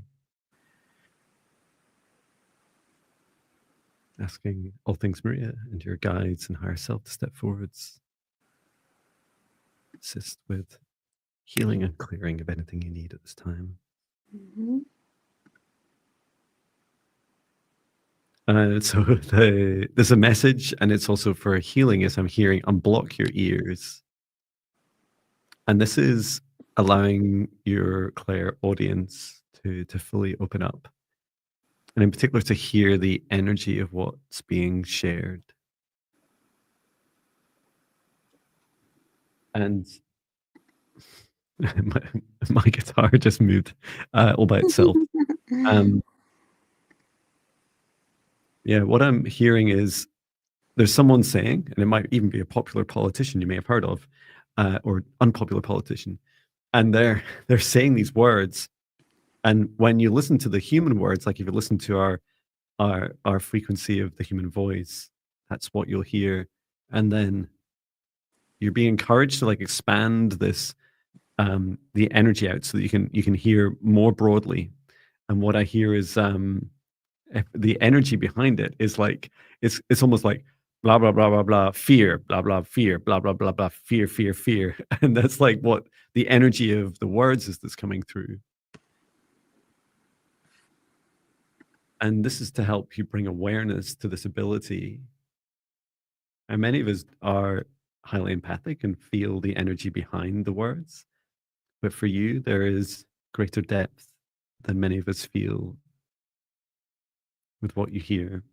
Asking All Things Maria and your guides and higher self to step forwards. Assist with healing and clearing of anything you need at this time. Mm-hmm. So there's a message, and it's also for healing. As I'm hearing, unblock your ears, and this is allowing your clairaudience to fully open up, and in particular to hear the energy of what's being shared. And my guitar just moved all by itself. Yeah, what I'm hearing is there's someone saying, and it might even be a popular politician you may have heard of, or unpopular politician, and they're saying these words, and when you listen to the human words, like if you listen to our frequency of the human voice, that's what you'll hear, and then you're being encouraged to like expand this the energy out so that you can hear more broadly. And what I hear is the energy behind it is like it's almost like blah blah blah blah blah fear blah blah fear blah blah blah blah fear fear fear, and that's like what the energy of the words is that's coming through. And this is to help you bring awareness to this ability. And many of us are highly empathic and feel the energy behind the words, but for you there is greater depth than many of us feel with what you hear.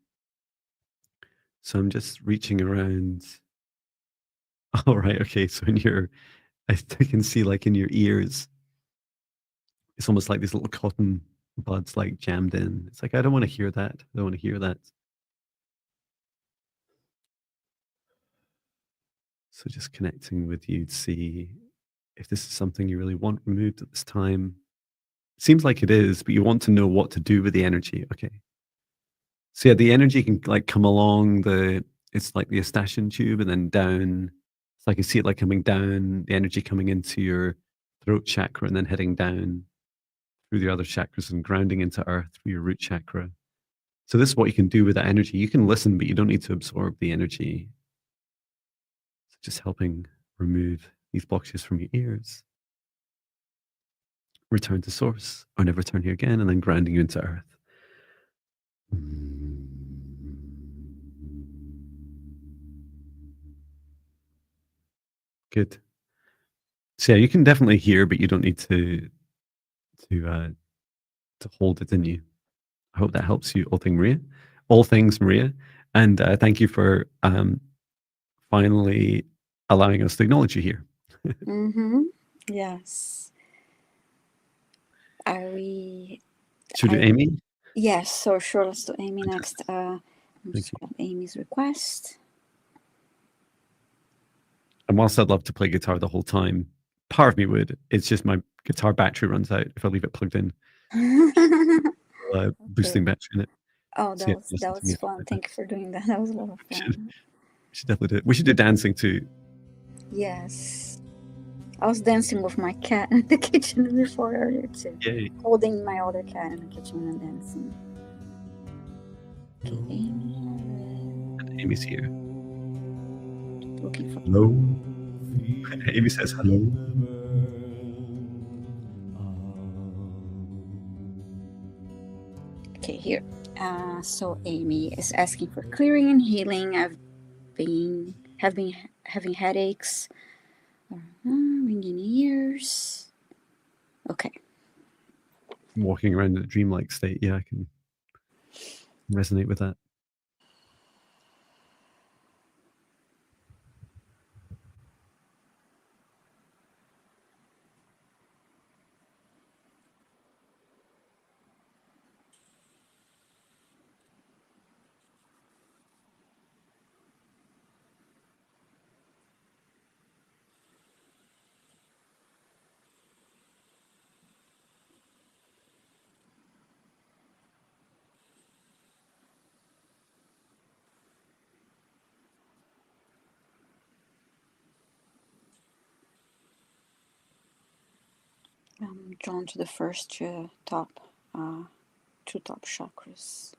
So I'm just reaching around. All right, okay. So I can see like in your ears, it's almost like these little cotton buds like jammed in. It's like, I don't want to hear that. I don't want to hear that. So just connecting with you to see if this is something you really want removed at this time. It seems like it is, but you want to know what to do with the energy. Okay. So yeah, the energy can like come along it's like the Astasian tube and then down. So I can see it like coming down, the energy coming into your throat chakra and then heading down through the other chakras and grounding into earth through your root chakra. So this is what you can do with that energy. You can listen, but you don't need to absorb the energy. So just helping remove these blockages from your ears. Return to source, or never return here again, and then grounding you into earth. Good. So yeah, you can definitely hear, but you don't need to hold it in you. I hope that helps you. All things Maria, and thank you for finally allowing us to acknowledge you here. Yes. Are we? Should we do Amy? Yes. So sure. Let's do Amy Fantastic. next. I'm just grab Amy's request. And whilst I'd love to play guitar the whole time, part of me would. It's just my guitar battery runs out if I leave it plugged in. Boosting battery in it. Oh, So, yeah, that was fun. Thank you for doing that. That was a lot of fun. We should definitely do it. We should do dancing too. Yes. I was dancing with my cat in the kitchen before earlier too. Yay. Holding my other cat in the kitchen and dancing. Okay, Amy. And Amy's here. Looking for hello. Amy says hello. Okay, here. So Amy is asking for clearing and healing. Have been having headaches, ringing ears. Okay. Walking around in a dreamlike state. Yeah, I can resonate with that. I'm drawn to the first two top chakras.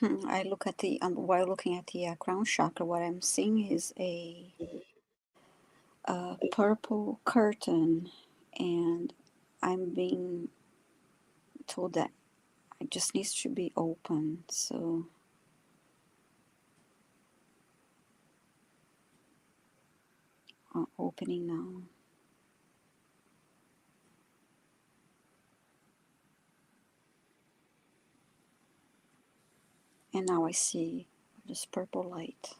I look at the while looking at the crown chakra, what I'm seeing is a purple curtain, and I'm being told that it just needs to be open. So opening now. And now I see this purple light.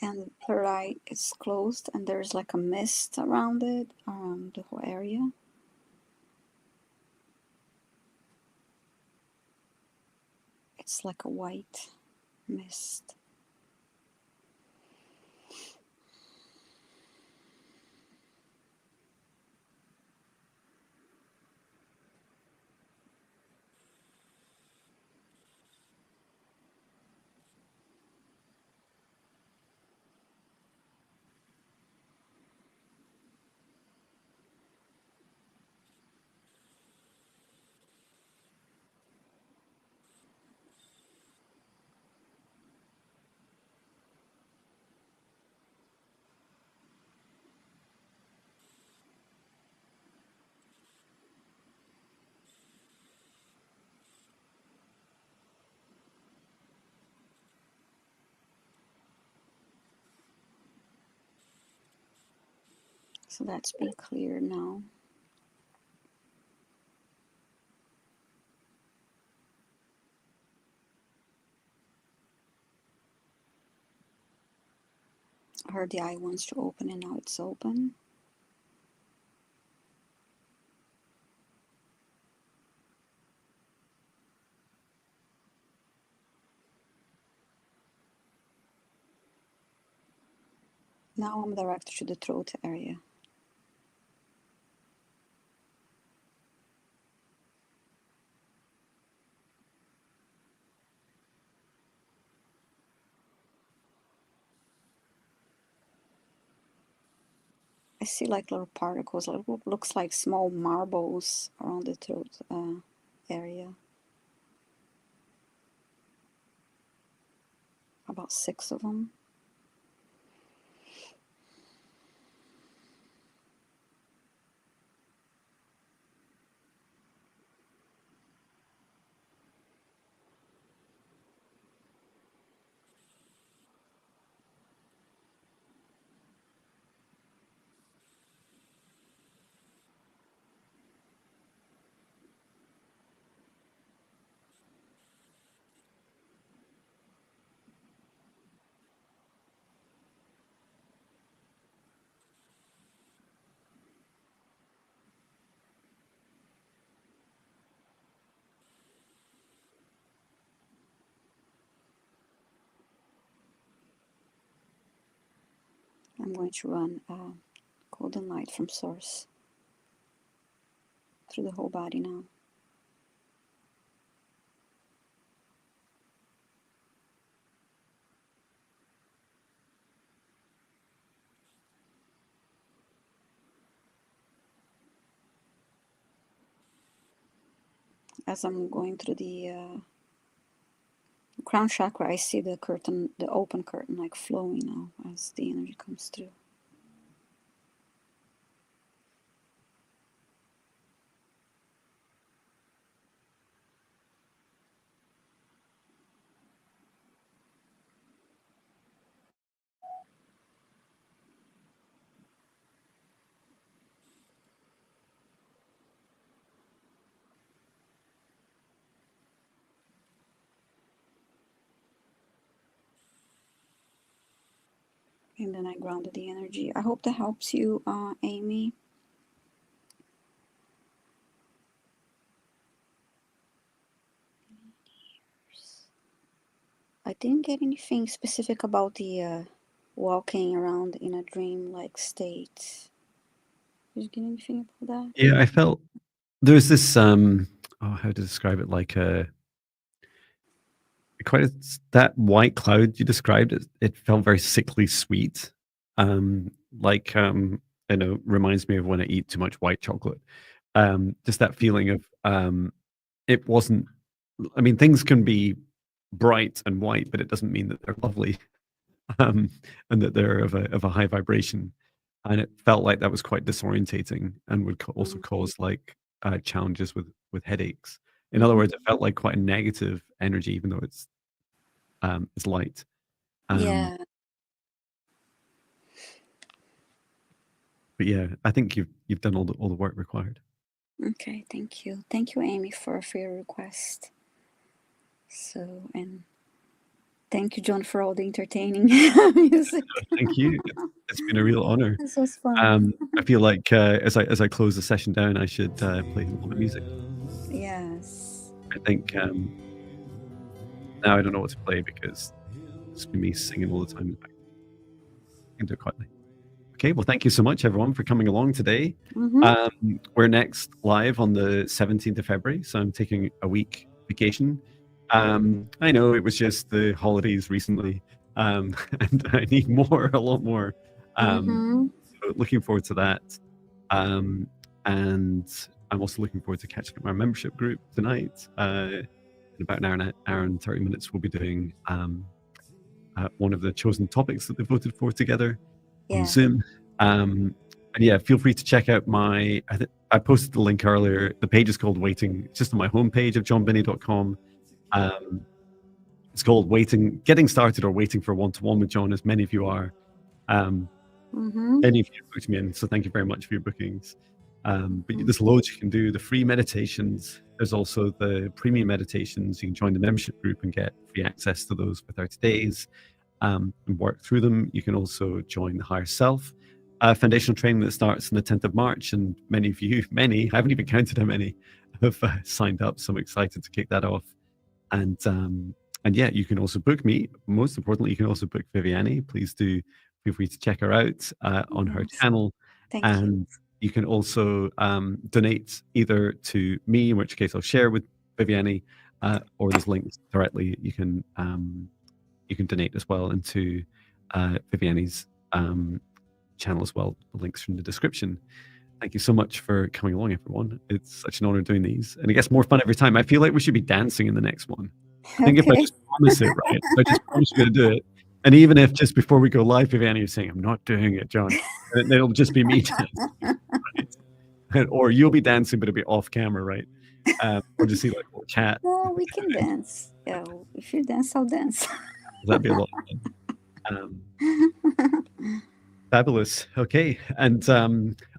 And the third eye is closed, and there's like a mist around it, around the whole area. It's like a white mist. So that's been cleared now. I heard the eye wants to open, and now it's open. Now I'm directed to the throat area. I see like little particles, like looks like small marbles around the throat area. About 6 of them. I'm going to run golden light from source through the whole body now. As I'm going through the crown chakra, I see the curtain, the open curtain, like flowing now as the energy comes through. And then I grounded the energy. I hope that helps you, Amy. I didn't get anything specific about the walking around in a dream-like state. Did you get anything about that? Yeah, I felt there's this how to describe it, like that white cloud you described. It felt very sickly sweet, like reminds me of when I eat too much white chocolate. Just that feeling of it wasn't. I mean, things can be bright and white, but it doesn't mean that they're lovely, and that they're of a high vibration. And it felt like that was quite disorientating, and would also cause like challenges with headaches. In other words, it felt like quite a negative energy, even though it's light. Yeah. But yeah, I think you've done all the work required. Okay, thank you. Thank you, Amy, for your request. So, and thank you, John, for all the entertaining music. Thank you. It's been a real honor. This was fun. I feel like as I close the session down, I should play a little bit of music. Yes. I think now I don't know what to play because it's gonna be me singing all the time. I can do it quietly. Okay, well, thank you so much, everyone, for coming along today. We're next live on the 17th of February, so I'm taking a week vacation. I know it was just the holidays recently, and I need a lot more. So looking forward to that. And I'm also looking forward to catching up our membership group tonight. In about an hour and 30 minutes, we'll be doing one of the chosen topics that they voted for together on Zoom. And yeah, feel free to check out I posted the link earlier. The page is called Waiting. It's just on my homepage of johnbinnie.com. It's called Getting Started or Waiting for One-to-One with John, as many of you are. Many of you booked me in, so thank you very much for your bookings. But there's loads you can do. The free meditations. There's also the premium meditations. You can join the membership group and get free access to those for 30 days and work through them. You can also join the Higher Self foundational training that starts on the 10th of March. And many of you, I haven't even counted how many, have signed up. So I'm excited to kick that off. And yeah, you can also book me. Most importantly, you can also book Viviane. Please do feel free to check her out on her channel. Thank you. You can also donate either to me, in which case I'll share with Viviane, or there's links directly. You can donate as well into Viviane's channel as well. The links are in the description. Thank you so much for coming along, everyone. It's such an honor doing these, and it gets more fun every time. I feel like we should be dancing in the next one. I think if I just promise it, right? I just promise you're going to do it. And even if just before we go live, Viviane, you're saying, I'm not doing it, John, and it'll just be me dancing, right? Or you'll be dancing, but it'll be off camera, right? Or just see like a little chat. No, we can dance. Yeah, if you dance, I'll dance. That'd be a lot of fun. Fabulous. Okay. And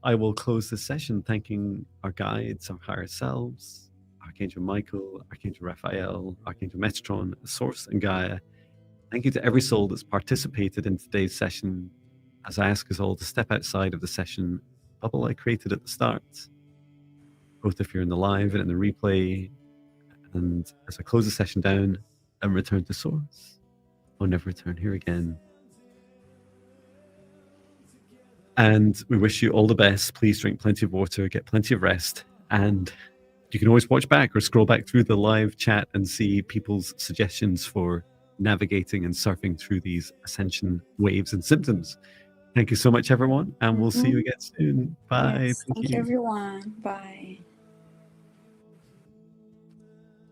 I will close this session thanking our guides, our higher selves, Archangel Michael, Archangel Raphael, Archangel Metatron, Source, and Gaia. Thank you to every soul that's participated in today's session, as I ask us all to step outside of the session bubble I created at the start, both if you're in the live and in the replay. And as I close the session down and return to Source, I'll never return here again. And we wish you all the best. Please drink plenty of water, get plenty of rest, and you can always watch back or scroll back through the live chat and see people's suggestions for navigating and surfing through these ascension waves and symptoms. Thank you so much, everyone, and we'll see you again soon. Bye. Yes, thank you, everyone. Bye.